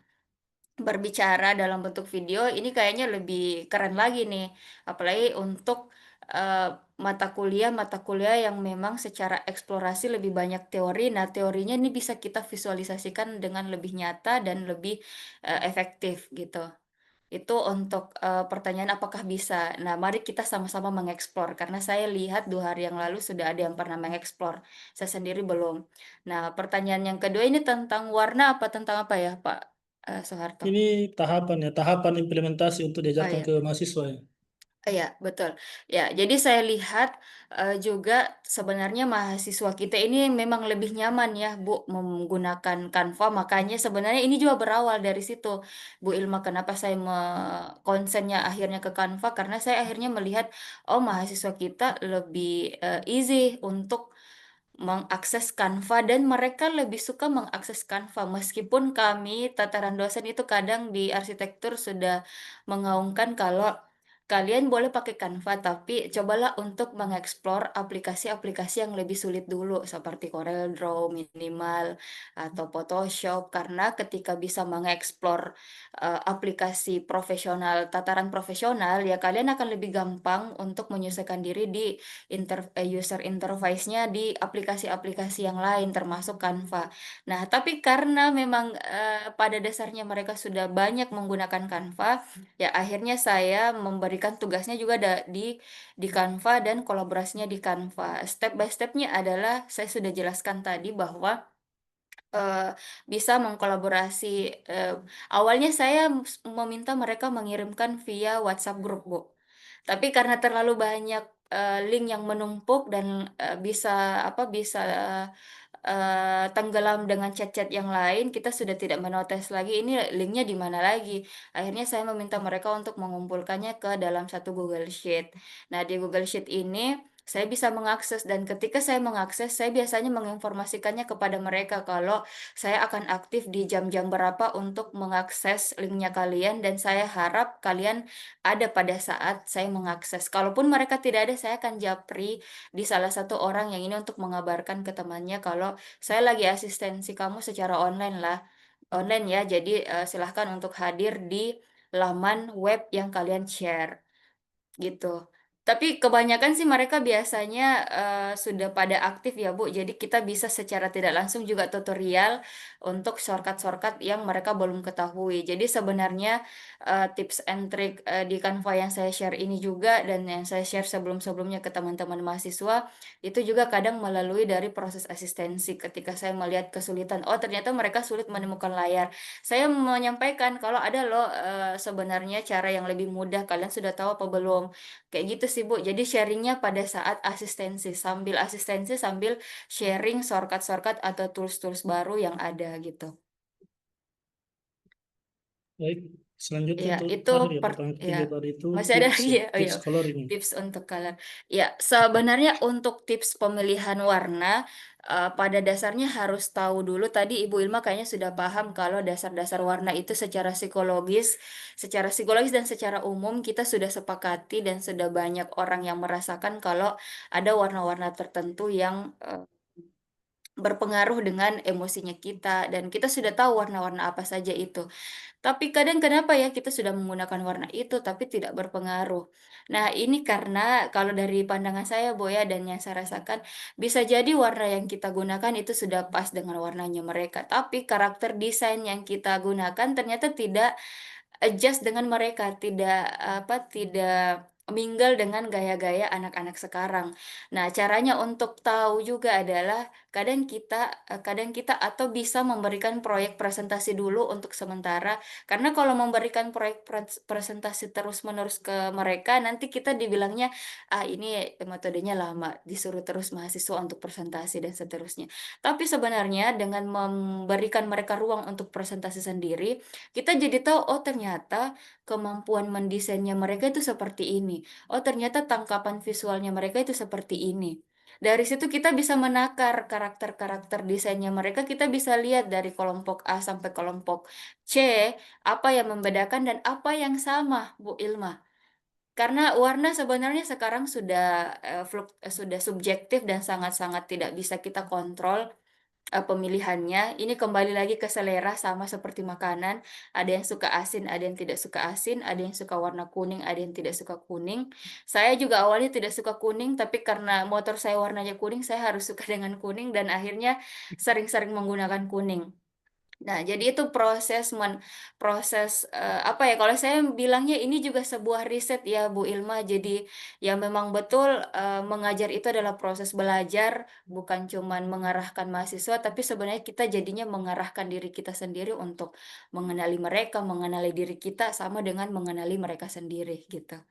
berbicara dalam bentuk video, ini kayaknya lebih keren lagi nih. Apalagi untuk, eee, mata kuliah yang memang secara eksplorasi lebih banyak teori. Nah, teorinya ini bisa kita visualisasikan dengan lebih nyata dan lebih, efektif gitu. Itu untuk, pertanyaan apakah bisa. Nah, mari kita sama-sama mengeksplor, karena saya lihat 2 hari yang lalu sudah ada yang pernah mengeksplor, saya sendiri belum. Nah, pertanyaan yang kedua ini tentang warna apa tentang apa ya, Pak, Soeharto? Ini tahapan ya, tahapan implementasi untuk Oh, diajarkan iya. ke mahasiswa ya. Iya, betul. Ya, jadi saya lihat, juga sebenarnya mahasiswa kita ini memang lebih nyaman ya, Bu, menggunakan Canva, makanya sebenarnya ini juga berawal dari situ, Bu Ilma, kenapa saya konsennya akhirnya ke Canva, karena saya akhirnya melihat, oh mahasiswa kita lebih, easy untuk mengakses Canva dan mereka lebih suka mengakses Canva meskipun kami tataran dosen itu kadang di arsitektur sudah mengaungkan kalau kalian boleh pakai Canva tapi cobalah untuk mengeksplor aplikasi-aplikasi yang lebih sulit dulu seperti CorelDRAW minimal atau Photoshop karena ketika bisa mengeksplor aplikasi profesional tataran profesional ya kalian akan lebih gampang untuk menyesuaikan diri di user interface-nya di aplikasi-aplikasi yang lain termasuk Canva. Nah, tapi karena memang, pada dasarnya mereka sudah banyak menggunakan Canva, ya akhirnya saya memberikan tugasnya juga di Canva dan kolaborasinya di Canva. Step by step-nya adalah saya sudah jelaskan tadi bahwa Eee, bisa mengkolaborasi, awalnya saya meminta mereka mengirimkan via WhatsApp grup, Bu. Tapi karena terlalu banyak, link yang menumpuk dan, bisa apa, bisa, tenggelam dengan chat-chat yang lain, kita sudah tidak menotes lagi ini linknya di mana lagi. Akhirnya saya meminta mereka untuk mengumpulkannya ke dalam satu Google Sheet. Nah, di Google Sheet ini saya bisa mengakses dan ketika saya mengakses, saya biasanya menginformasikannya kepada mereka kalau saya akan aktif di jam-jam berapa untuk mengakses linknya kalian dan saya harap kalian ada pada saat saya mengakses. Kalaupun mereka tidak ada, saya akan japri di salah satu orang yang ini untuk mengabarkan ke temannya kalau saya lagi asistensi kamu secara online lah, online ya. Jadi silahkan untuk hadir di laman web yang kalian share gitu. Tapi kebanyakan sih mereka biasanya sudah pada aktif ya Bu. Jadi kita bisa secara tidak langsung juga tutorial untuk shortcut-shortcut yang mereka belum ketahui. Jadi sebenarnya tips and trick di Canva yang saya share ini juga dan yang saya share sebelum-sebelumnya ke teman-teman mahasiswa itu juga kadang melalui dari proses asistensi. Ketika saya melihat kesulitan, oh ternyata mereka sulit menemukan layar. Saya menyampaikan kalau ada loh sebenarnya cara yang lebih mudah. Kalian sudah tahu apa belum? Kayak gitu sih Bu. Jadi sharingnya pada saat asistensi sambil sharing shortcut-shortcut atau tools-tools baru yang ada gitu. Baik, selanjutnya Ya, untuk itu terakhir ya part pertanyaan ya. ketiga tadi itu Masih ada tips lagi ya, ya. Oh, ya. tips coloring. Tips untuk color. Ya, sebenarnya untuk tips pemilihan warna pada dasarnya harus tahu dulu tadi Ibu Ilma kayaknya sudah paham kalau dasar-dasar warna itu secara psikologis dan secara umum kita sudah sepakati dan sudah banyak orang yang merasakan kalau ada warna-warna tertentu yang berpengaruh dengan emosinya kita dan kita sudah tahu warna-warna apa saja itu. Tapi kadang kenapa ya kita sudah menggunakan warna itu tapi tidak berpengaruh. Nah, ini karena kalau dari pandangan saya Boya dan yang saya rasakan bisa jadi warna yang kita gunakan itu sudah pas dengan warnanya mereka, tapi karakter desain yang kita gunakan ternyata tidak adjust dengan mereka, tidak mingle dengan gaya-gaya anak-anak sekarang. Nah, caranya untuk tahu juga adalah kadang kita atau bisa memberikan proyek presentasi dulu untuk sementara, karena kalau memberikan proyek presentasi terus-menerus ke mereka, nanti kita dibilangnya, ah ini metodenya lama, disuruh terus mahasiswa untuk presentasi dan seterusnya. Tapi sebenarnya dengan memberikan mereka ruang untuk presentasi sendiri, kita jadi tahu, oh ternyata kemampuan mendesainnya mereka itu seperti ini. Oh ternyata tangkapan visualnya mereka itu seperti ini. Dari situ kita bisa menakar karakter-karakter desainnya mereka, kita bisa lihat dari kelompok A sampai kelompok C, apa yang membedakan dan apa yang sama, Bu Ilma. Karena warna sebenarnya sekarang sudah subjektif dan sangat-sangat tidak bisa kita kontrol pemilihannya. Ini kembali lagi ke selera sama seperti makanan. Ada yang suka asin, ada yang tidak suka asin, ada yang suka warna kuning, ada yang tidak suka kuning. Saya juga awalnya tidak suka kuning, tapi karena motor saya warnanya kuning, saya harus suka dengan kuning dan akhirnya sering-sering menggunakan kuning. Nah, jadi itu apa ya? Kalau saya bilangnya ini juga sebuah riset ya, Bu Ilma. Jadi ya memang betul mengajar itu adalah proses belajar, bukan cuman mengarahkan mahasiswa, tapi sebenarnya kita jadinya mengarahkan diri kita sendiri untuk mengenali mereka, mengenali diri kita sama dengan mengenali mereka sendiri gitu.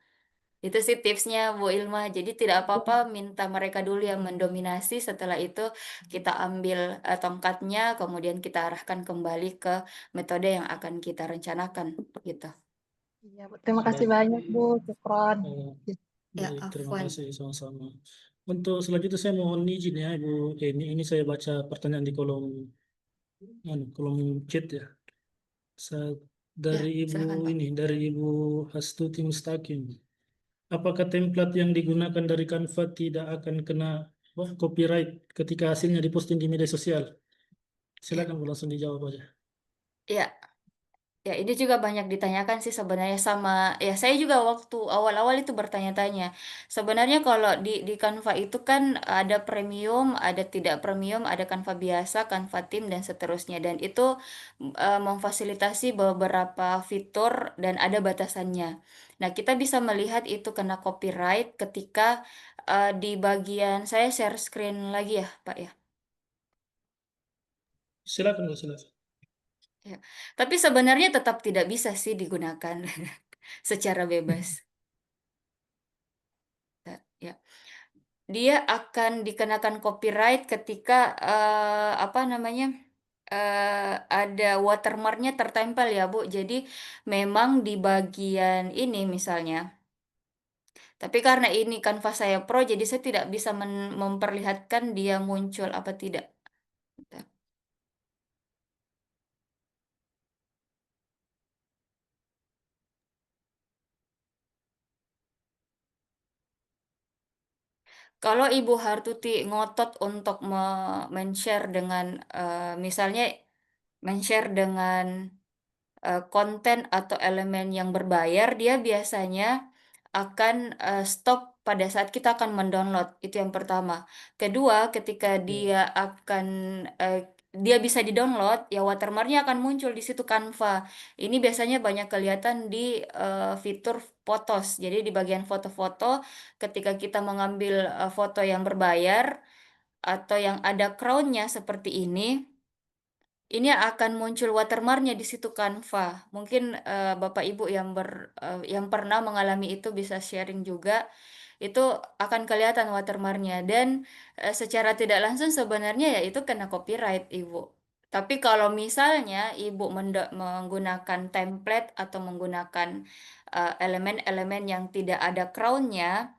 Itu sih tipsnya Bu Ilma. Jadi tidak apa-apa minta mereka dulu yang mendominasi. Setelah itu kita ambil tongkatnya, kemudian kita arahkan kembali ke metode yang akan kita rencanakan gitu. Iya, Bu. Terima kasih Baik, banyak, Bu. Syukron. Ya, baik, terima Afwan. kasih sama-sama. Untuk selanjutnya saya mohon izin ya Ibu. Ini saya baca pertanyaan di kolom chat ya. Sa- Ya, dari silakan Pak. Ibu Hastuti Mustaqim. Apakah template yang digunakan dari Canva tidak akan kena copyright ketika hasilnya diposting di media sosial? Ya, Silakan Bu, langsung dijawab aja. ya. Ya, ini juga banyak ditanyakan sih sebenarnya sama ya saya juga waktu awal-awal itu bertanya-tanya. Sebenarnya kalau di Canva itu kan ada premium, ada tidak premium, ada Canva biasa, Canva tim dan seterusnya dan itu memfasilitasi beberapa fitur dan ada batasannya. Nah, kita bisa melihat itu kena copyright ketika di bagian saya share screen lagi ya, Pak ya. Silakan Bu, silakan. Ya. Tapi sebenarnya tetap tidak bisa sih digunakan secara bebas. Ya, dia akan dikenakan copyright ketika apa namanya ada watermarknya tertempel ya Bu. Jadi memang di bagian ini misalnya. Tapi karena ini Canva saya Pro, jadi saya tidak bisa memperlihatkan dia muncul apa tidak. Bentar. Kalau Ibu Hartuti ngotot untuk men-share dengan misalnya men-share dengan konten atau elemen yang berbayar, dia biasanya akan stop pada saat kita akan mendownload. Itu yang pertama. Kedua, ketika dia bisa di-download, ya watermarknya akan muncul di situ Canva. Ini biasanya banyak kelihatan di fitur fotos. Jadi di bagian foto-foto, ketika kita mengambil foto yang berbayar atau yang ada crown-nya seperti ini akan muncul watermarknya di situ Canva. Mungkin Bapak Ibu yang pernah mengalami itu bisa sharing juga. Itu akan kelihatan watermarknya dan secara tidak langsung sebenarnya ya itu kena copyright Ibu. Tapi kalau misalnya Ibu menggunakan template atau menggunakan elemen-elemen yang tidak ada crown-nya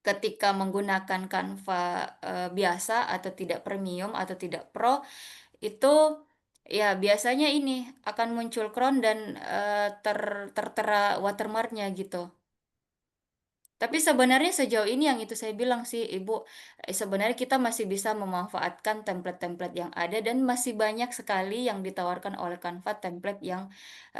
ketika menggunakan Canva biasa atau tidak premium atau tidak pro, itu ya biasanya ini akan muncul crown dan tertera watermarknya gitu. Tapi sebenarnya sejauh ini yang itu saya bilang sih Ibu, sebenarnya kita masih bisa memanfaatkan template-template yang ada dan masih banyak sekali yang ditawarkan oleh Canva template yang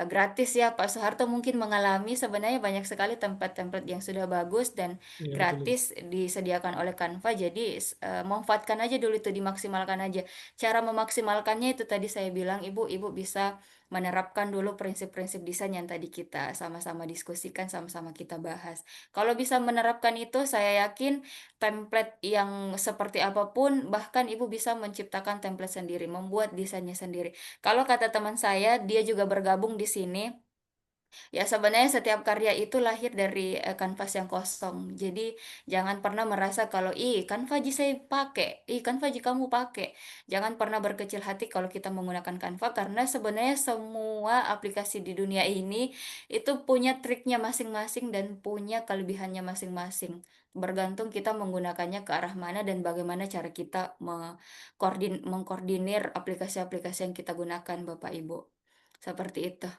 gratis ya. Pak Soeharto mungkin mengalami sebenarnya banyak sekali template-template yang sudah bagus dan Ya, betul. gratis disediakan oleh Canva. Jadi manfaatkan aja dulu itu, dimaksimalkan aja. Cara memaksimalkannya itu tadi saya bilang Ibu bisa menerapkan dulu prinsip-prinsip desain yang tadi kita sama-sama diskusikan, sama-sama kita bahas. Kalau bisa menerapkan itu, saya yakin template yang seperti apapun, bahkan Ibu bisa menciptakan template sendiri, membuat desainnya sendiri. Kalau kata teman saya, dia juga bergabung di sini. Ya, sebenarnya setiap karya itu lahir dari kanvas yang kosong. Jadi, jangan pernah merasa kalau, Canva aja saya pakai, Canva aja kamu pakai. Jangan pernah berkecil hati kalau kita menggunakan Canva, karena sebenarnya semua aplikasi di dunia ini itu punya triknya masing-masing dan punya kelebihannya masing-masing. Bergantung kita menggunakannya ke arah mana dan bagaimana cara kita mengkoordinir aplikasi-aplikasi yang kita gunakan, Bapak Ibu. Seperti itu.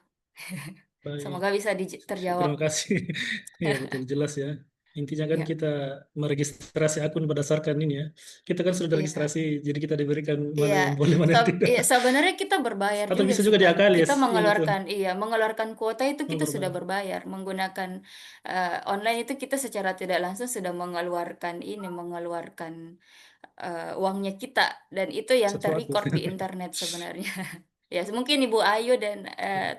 Baik. Semoga bisa terjawab. Terima kasih. Ya, betul jelas ya. Intinya kan Ya, kita meregistrasi akun berdasarkan ini ya. Kita kan sudah iya, registrasi, jadi kita diberikan mana iya. yang boleh, mana yang tidak. Iya, sebenarnya kita berbayar Atau juga bisa sih, juga Pak. diakali ya. Kita Iya betul. mengeluarkan kuota itu Oh, kita sudah berbayar. berbayar. Menggunakan online itu kita secara tidak langsung sudah mengeluarkan uangnya kita, dan itu yang Sesuatu. terrecord di internet sebenarnya. Ya, mungkin Ibu Ayu dan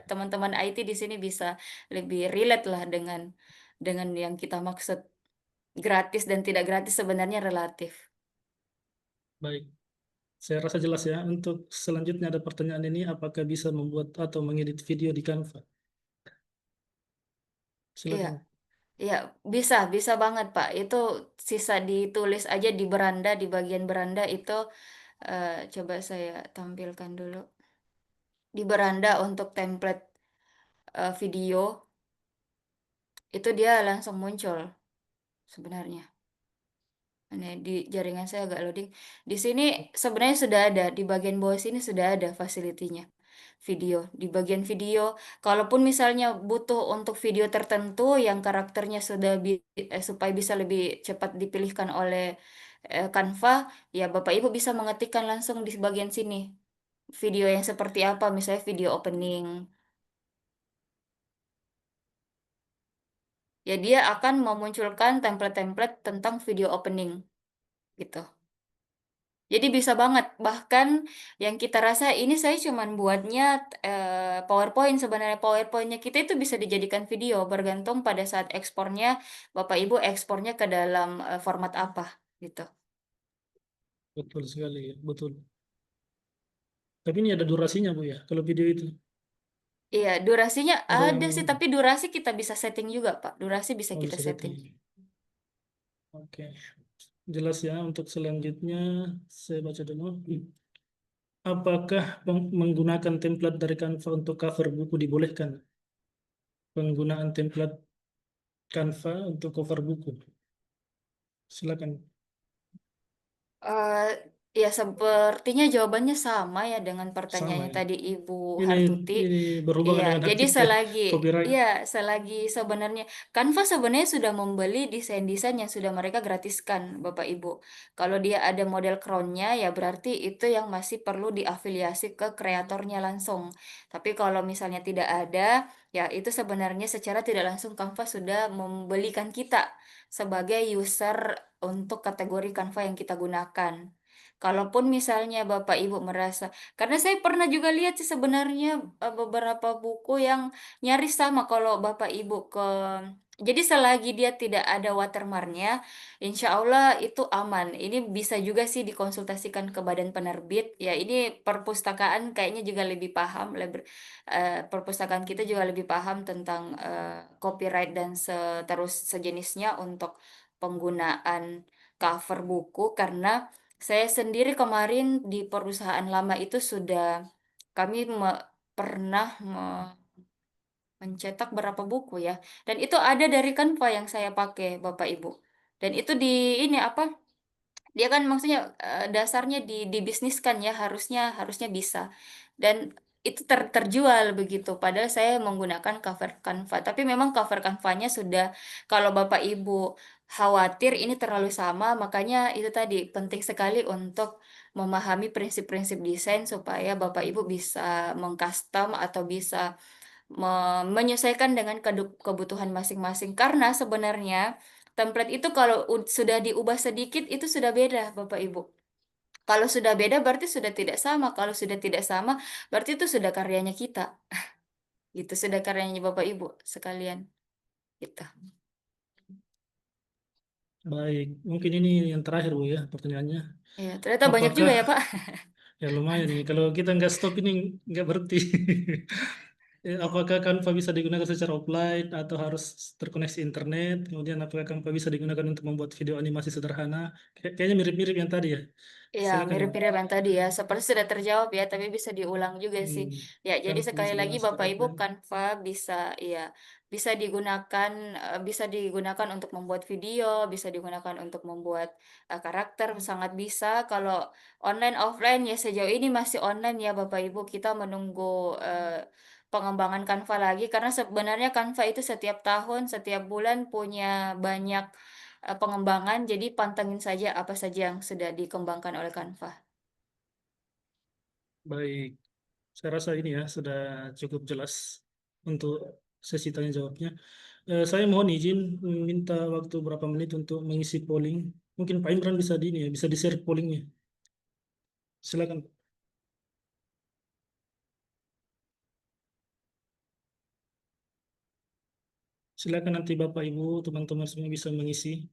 teman-teman IT di sini bisa lebih relate lah dengan yang kita maksud. Gratis dan tidak gratis sebenarnya relatif. Baik. Saya rasa jelas ya. Untuk selanjutnya ada pertanyaan ini, apakah bisa membuat atau mengedit video di Canva? Iya, Silakan. iya, bisa banget Pak. Itu sisa ditulis aja di beranda, di bagian beranda itu, coba saya tampilkan dulu. Di beranda untuk template video, itu dia langsung muncul sebenarnya. Ini di jaringan saya agak loading. Di sini sebenarnya sudah ada, di bagian bawah sini sudah ada facility-nya. Video, di bagian video, kalaupun misalnya butuh untuk video tertentu yang karakternya supaya bisa lebih cepat dipilihkan oleh Canva, ya Bapak Ibu bisa mengetikkan langsung di bagian sini. Video yang seperti apa, misalnya video opening. Ya dia akan memunculkan template-template tentang video opening gitu. Jadi bisa banget, bahkan yang kita rasa ini saya cuman buatnya PowerPoint, sebenarnya PowerPoint-nya kita itu bisa dijadikan video, bergantung pada saat ekspornya, Bapak Ibu ekspornya ke dalam format apa gitu. Betul sekali ya. Betul. Tapi ini ada durasinya Bu ya, kalau video itu. Iya, durasinya Ada yang ada sih, tapi durasi kita bisa setting juga, Pak. Durasi bisa kita bisa setting. setting. Oke. Jelas ya. Untuk selanjutnya saya baca dulu. Apakah menggunakan template dari Canva untuk cover buku dibolehkan? Penggunaan template Canva untuk cover buku. Silakan. Eh, Ya, sepertinya jawabannya sama ya dengan Sama pertanyaannya ya. tadi Ibu Ini Hartuti. ini berhubungan Iya, dengan hak jadi cipta copyright. selagi sebenarnya Canva sebenarnya sudah membeli desain-desain yang sudah mereka gratiskan, Bapak Ibu. Kalau dia ada model crown-nya, ya berarti itu yang masih perlu diafiliasi ke kreatornya langsung. Tapi kalau misalnya tidak ada, ya itu sebenarnya secara tidak langsung Canva sudah membelikan kita sebagai user untuk kategori Canva yang kita gunakan. Kalaupun misalnya Bapak Ibu merasa, karena saya pernah juga lihat sih sebenarnya beberapa buku yang nyaris sama kalau Bapak Ibu jadi selagi dia tidak ada watermarknya, insya Allah itu aman. Ini bisa juga sih dikonsultasikan ke badan penerbit. Ya ini perpustakaan kayaknya juga lebih paham, perpustakaan kita juga lebih paham tentang copyright dan sejenisnya untuk penggunaan cover buku karena saya sendiri kemarin di perusahaan lama itu kami pernah mencetak berapa buku ya, dan itu ada dari Canva yang saya pakai Bapak Ibu. Dan itu di ini apa? Dia kan maksudnya dasarnya dibisniskan ya, harusnya harusnya bisa. Dan itu terjual begitu. Padahal saya menggunakan cover Canva. Tapi memang cover Canva-nya sudah, kalau Bapak Ibu khawatir ini terlalu sama, makanya itu tadi penting sekali untuk memahami prinsip-prinsip desain supaya Bapak Ibu bisa mengcustom atau bisa menyesuaikan dengan kebutuhan masing-masing. Karena sebenarnya template itu kalau sudah diubah sedikit itu sudah beda, Bapak Ibu. Kalau sudah beda berarti sudah tidak sama. Kalau sudah tidak sama berarti itu sudah karyanya kita. Gitu, sudah karyanya Bapak Ibu sekalian. Gitu. Baik, mungkin ini yang terakhir Bu ya pertanyaannya. Ya, ternyata banyak juga Apakah ya, Pak. ya lumayan ini kalau kita nggak stop ini nggak berhenti. Apakah Canva bisa digunakan secara offline atau harus terkoneksi internet? Kemudian apakah Canva bisa digunakan untuk membuat video animasi sederhana? Kayaknya mirip-mirip yang tadi ya. Ya, Silakan Ibu. mirip-mirip yang tadi ya. Seperti sudah terjawab ya, tapi bisa diulang juga sih. Hmm, Ya, jadi Canva sekali bisa lagi digunakan secara Bapak Ibu offline. Canva bisa ya bisa digunakan untuk membuat video, bisa digunakan untuk membuat karakter, sangat bisa. Kalau online offline ya sejauh ini masih online ya Bapak Ibu. Kita menunggu pengembangan Canva lagi karena sebenarnya Canva itu setiap tahun, setiap bulan punya banyak pengembangan, jadi pantengin saja apa saja yang sudah dikembangkan oleh Canva. Baik, saya rasa ini ya sudah cukup jelas untuk sesi tanya jawabnya. Saya mohon izin minta waktu berapa menit untuk mengisi polling. Mungkin Pak Imran bisa di ini ya, bisa di-share pollingnya. Silakan. Silakan nanti Bapak Ibu teman-teman semua bisa mengisi.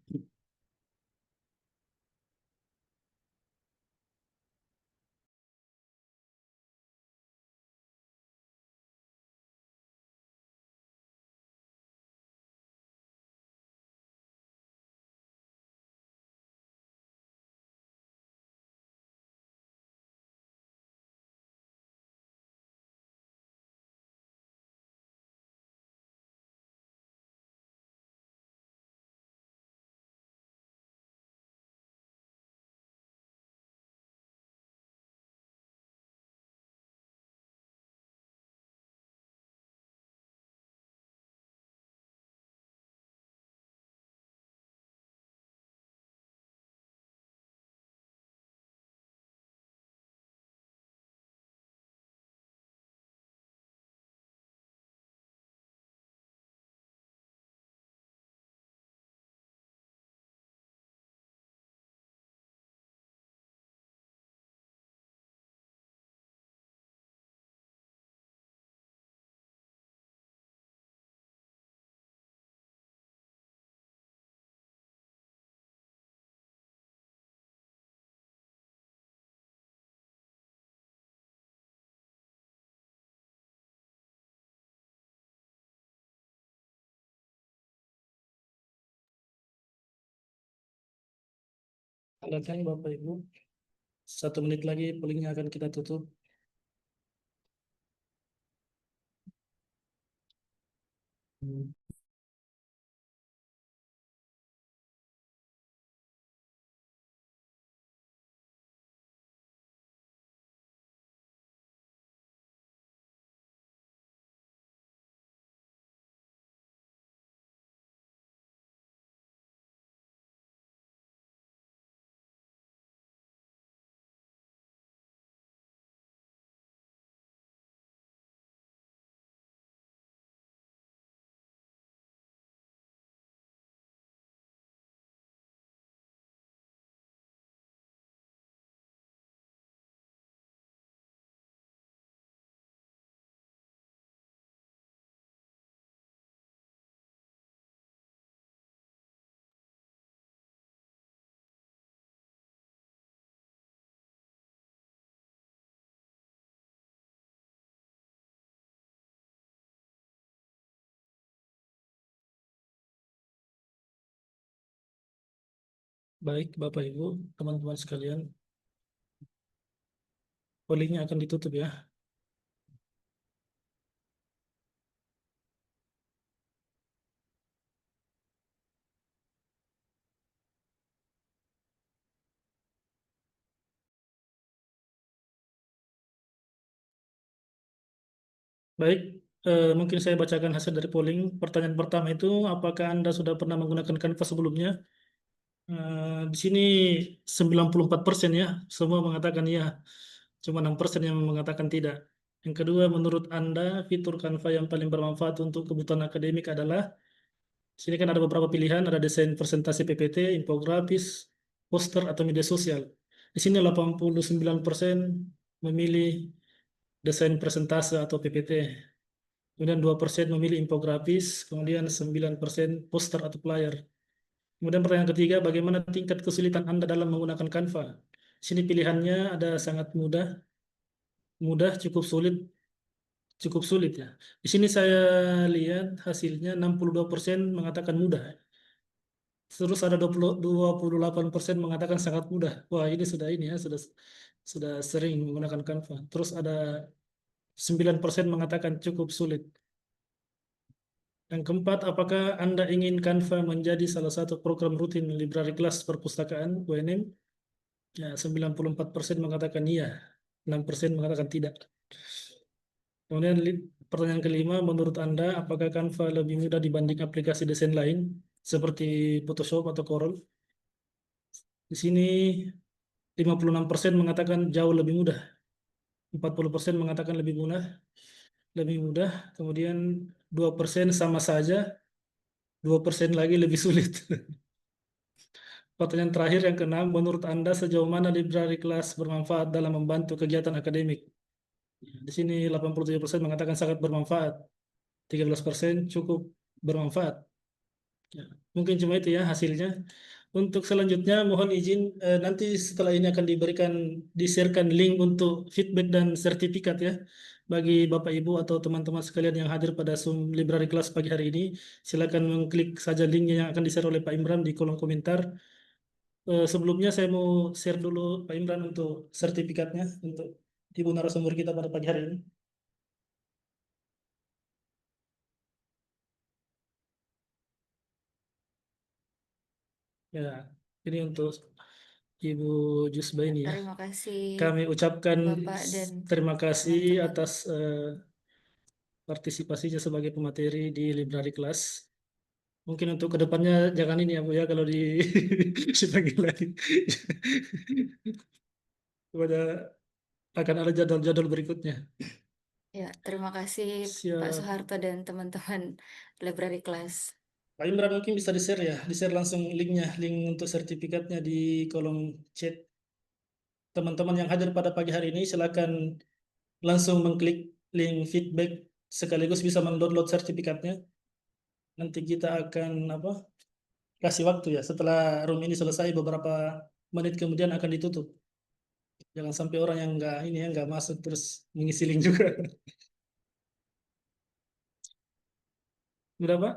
Silakan Bapak Ibu. 1 menit lagi pollingnya akan kita tutup. Hmm. Baik, Bapak Ibu, teman-teman sekalian, pollingnya akan ditutup ya. Baik, mungkin saya bacakan hasil dari polling. Pertanyaan pertama itu, apakah Anda sudah pernah menggunakan Canva sebelumnya? Di sini 94% ya, semua mengatakan iya. Cuma 6% yang mengatakan tidak. Yang kedua, menurut Anda, fitur Canva yang paling bermanfaat untuk kebutuhan akademik adalah, di sini kan ada beberapa pilihan, ada desain presentasi PPT, infografis, poster, atau media sosial. Di sini 89% memilih desain presentase atau PPT. Kemudian 2% memilih infografis, kemudian 9% poster atau flyer. Kemudian pertanyaan ketiga, bagaimana tingkat kesulitan Anda dalam menggunakan Canva? Di sini pilihannya ada sangat mudah, mudah, cukup sulit ya. Di sini saya lihat hasilnya 62% mengatakan mudah. Terus ada 28% mengatakan sangat mudah. Wah, ini ya, sudah sering menggunakan Canva. Terus ada 9% mengatakan cukup sulit. Yang keempat, apakah Anda ingin Canva menjadi salah satu program rutin library kelas perpustakaan UNM? Ya, 94% mengatakan iya, 6% mengatakan tidak. Kemudian pertanyaan kelima, menurut Anda, apakah Canva lebih mudah dibanding aplikasi desain lain seperti Photoshop atau Corel? Di sini 56% mengatakan jauh lebih mudah, 40% mengatakan lebih mudah, kemudian 2% sama saja, 2% lagi lebih sulit. Pertanyaan terakhir yang keenam, menurut Anda sejauh mana library kelas bermanfaat dalam membantu kegiatan akademik? Di sini 87% mengatakan sangat bermanfaat, 13% cukup bermanfaat. Ya, mungkin cuma itu ya hasilnya. Untuk selanjutnya mohon izin nanti setelah ini akan di-sharekan link untuk feedback dan sertifikat ya bagi Bapak Ibu atau teman-teman sekalian yang hadir pada Zoom Library Class pagi hari ini. Silakan mengklik saja linknya yang akan di-share oleh Pak Imran di kolom komentar. Sebelumnya saya mau share dulu Pak Imran untuk sertifikatnya untuk Ibu narasumber kita pada pagi hari ini. Ya, ini untuk Ibu Jusbaini ya. Terima kasih Kami ucapkan Bapak dan terima kasih teman-teman. atas partisipasinya sebagai pemateri di Library Class. Mungkin untuk kedepannya jangan ini ya Bu ya kalau dipanggil lagi. Kepada akan ada jadwal-jadwal berikutnya. Ya, terima kasih Pak Siap. Soeharto dan teman-teman Library Class. Pak Imran mungkin bisa di-share ya, di-share langsung linknya, link untuk sertifikatnya di kolom chat. Teman-teman yang hadir pada pagi hari ini silakan langsung mengklik link feedback sekaligus bisa mendownload sertifikatnya. Nanti kita akan kasih waktu ya setelah room ini selesai beberapa menit kemudian akan ditutup. Jangan sampai orang yang nggak masuk terus mengisi link juga. Udah Pak?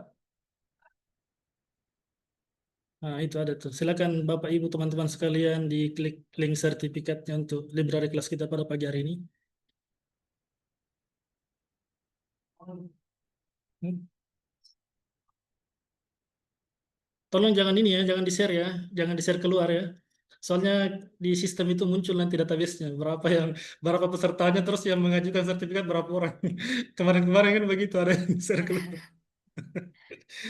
Nah, itu ada tuh. Silakan Bapak Ibu teman-teman sekalian diklik link sertifikatnya untuk library kelas kita pada pagi hari ini. Hmm. Tolong jangan ini ya, jangan di-share ya, jangan di-share keluar ya. Soalnya di sistem itu muncul nanti database-nya berapa pesertanya terus yang mengajukan sertifikat berapa orang. Kemarin-kemarin kan begitu ada yang share keluar.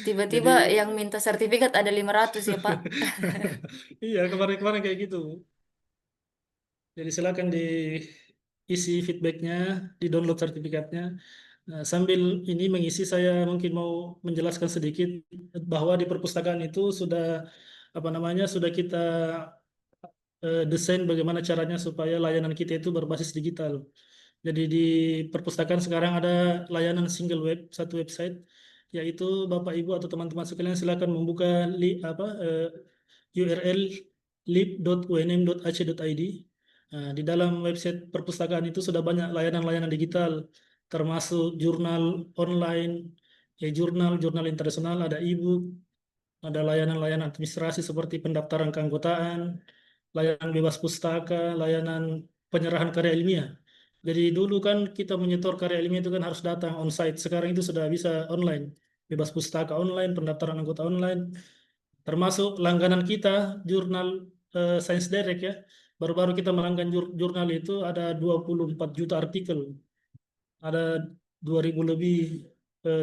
Tiba-tiba Jadi yang minta sertifikat ada 500 ya Pak. iya kemarin-kemarin kayak gitu. Jadi silakan diisi feedbacknya, di-download sertifikatnya. Nah, sambil ini mengisi saya mungkin mau menjelaskan sedikit bahwa di perpustakaan itu sudah kita desain bagaimana caranya supaya layanan kita itu berbasis digital. Jadi di perpustakaan sekarang ada layanan single web, satu website, yaitu Bapak Ibu atau teman-teman sekalian silakan membuka URL lib.unm.ac.id. Nah, di dalam website perpustakaan itu sudah banyak layanan-layanan digital, termasuk jurnal online, jurnal internasional, ada e-book, Ada layanan-layanan administrasi seperti pendaftaran keanggotaan, layanan bebas pustaka, layanan penyerahan karya ilmiah. Jadi dulu kan kita menyetor karya ilmiah itu kan harus datang on-site. Sekarang itu sudah bisa online. Bebas pustaka online, pendaftaran anggota online. Termasuk langganan kita, jurnal Science Direct ya. Baru-baru kita melanggan jurnal itu ada 24 juta artikel. Ada 2000 lebih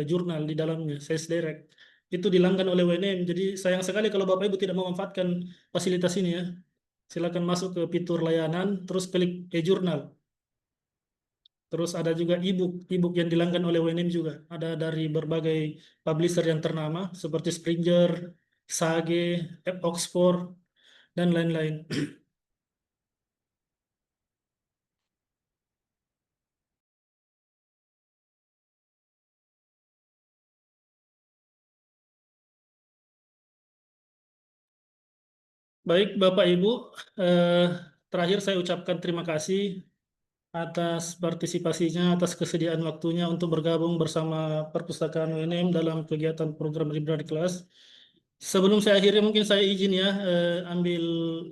jurnal di dalamnya, Science Direct. Itu dilanggan oleh WNM. Jadi sayang sekali kalau Bapak Ibu tidak memanfaatkan fasilitas ini ya. Silakan masuk ke fitur layanan, terus klik e-jurnal. Terus ada juga e-book yang dilanggan oleh WNM juga. Ada dari berbagai publisher yang ternama seperti Springer, Sage, Oxford, dan lain-lain. Baik, Bapak Ibu, terakhir saya ucapkan terima kasih atas partisipasinya, atas kesediaan waktunya untuk bergabung bersama Perpustakaan UNM dalam kegiatan program Library Class. Sebelum saya akhiri, mungkin saya izin ya ambil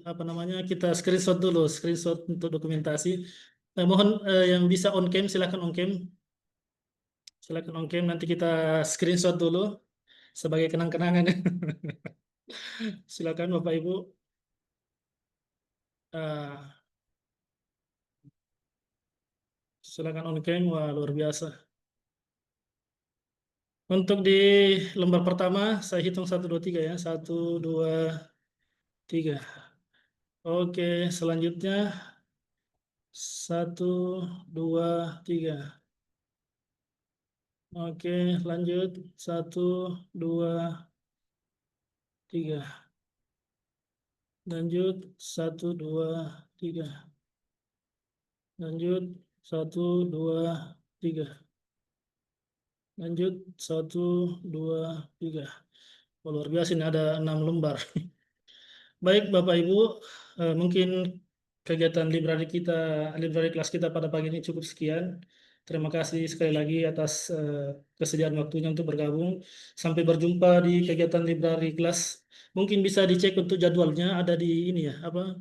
apa namanya, kita screenshot dulu, screenshot untuk dokumentasi. Mohon yang bisa on cam silakan on cam, silakan on cam. Nanti kita screenshot dulu sebagai kenang-kenangan. Silakan Bapak Ibu. Silakan on cam, wah luar biasa. Untuk di lembar pertama, saya hitung 1, 2, 3 ya. 1, 2, 3. Oke, selanjutnya 1, 2, 3. Oke, lanjut 1, 2, 3. Lanjut 1, 2, 3. Lanjut 1, 2, 3. Lanjut 1, 2, 3. Oh, luar biasa, ini ada 6 lembar. Baik Bapak Ibu, mungkin kegiatan library kelas kita pada pagi ini cukup sekian. Terima kasih sekali lagi atas kesediaan waktunya untuk bergabung. Sampai berjumpa di kegiatan library kelas. Mungkin bisa dicek untuk jadwalnya, ada di ini ya, apa?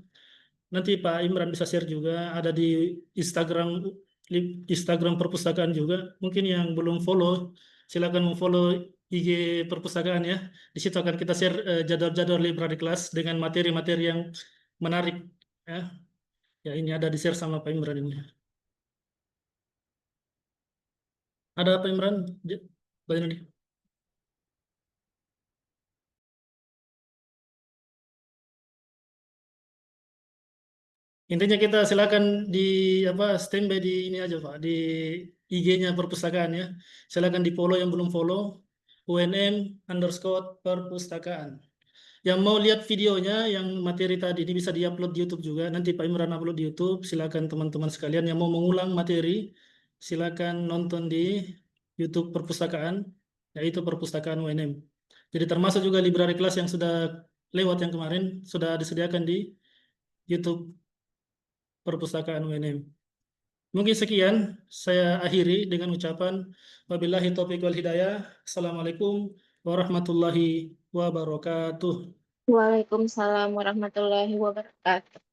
Nanti Pak Imran bisa share juga, ada di Instagram perpustakaan juga. Mungkin yang belum follow, silakan follow IG perpustakaan ya. Di situ akan kita share jadwal-jadwal library class dengan materi-materi yang menarik ya. Ya ini ada di share sama Pak Imran ini. Ada Pak Imran? Banyak nih. Intinya kita silakan di standby di ini aja Pak, di IG-nya perpustakaan ya. Silakan di follow yang belum follow, UNM_perpustakaan. Yang mau lihat videonya, yang materi tadi ini bisa diupload di YouTube juga. Nanti Pak Imran upload di YouTube. Silakan teman-teman sekalian yang mau mengulang materi, silakan nonton di YouTube perpustakaan, yaitu perpustakaan UNM. Jadi termasuk juga library class yang sudah lewat yang kemarin sudah disediakan di YouTube perpustakaan UNM. Mungkin sekian saya akhiri dengan ucapan wabillahi taufiq wal hidayah. Assalamualaikum warahmatullahi wabarakatuh. Waalaikumsalam warahmatullahi wabarakatuh.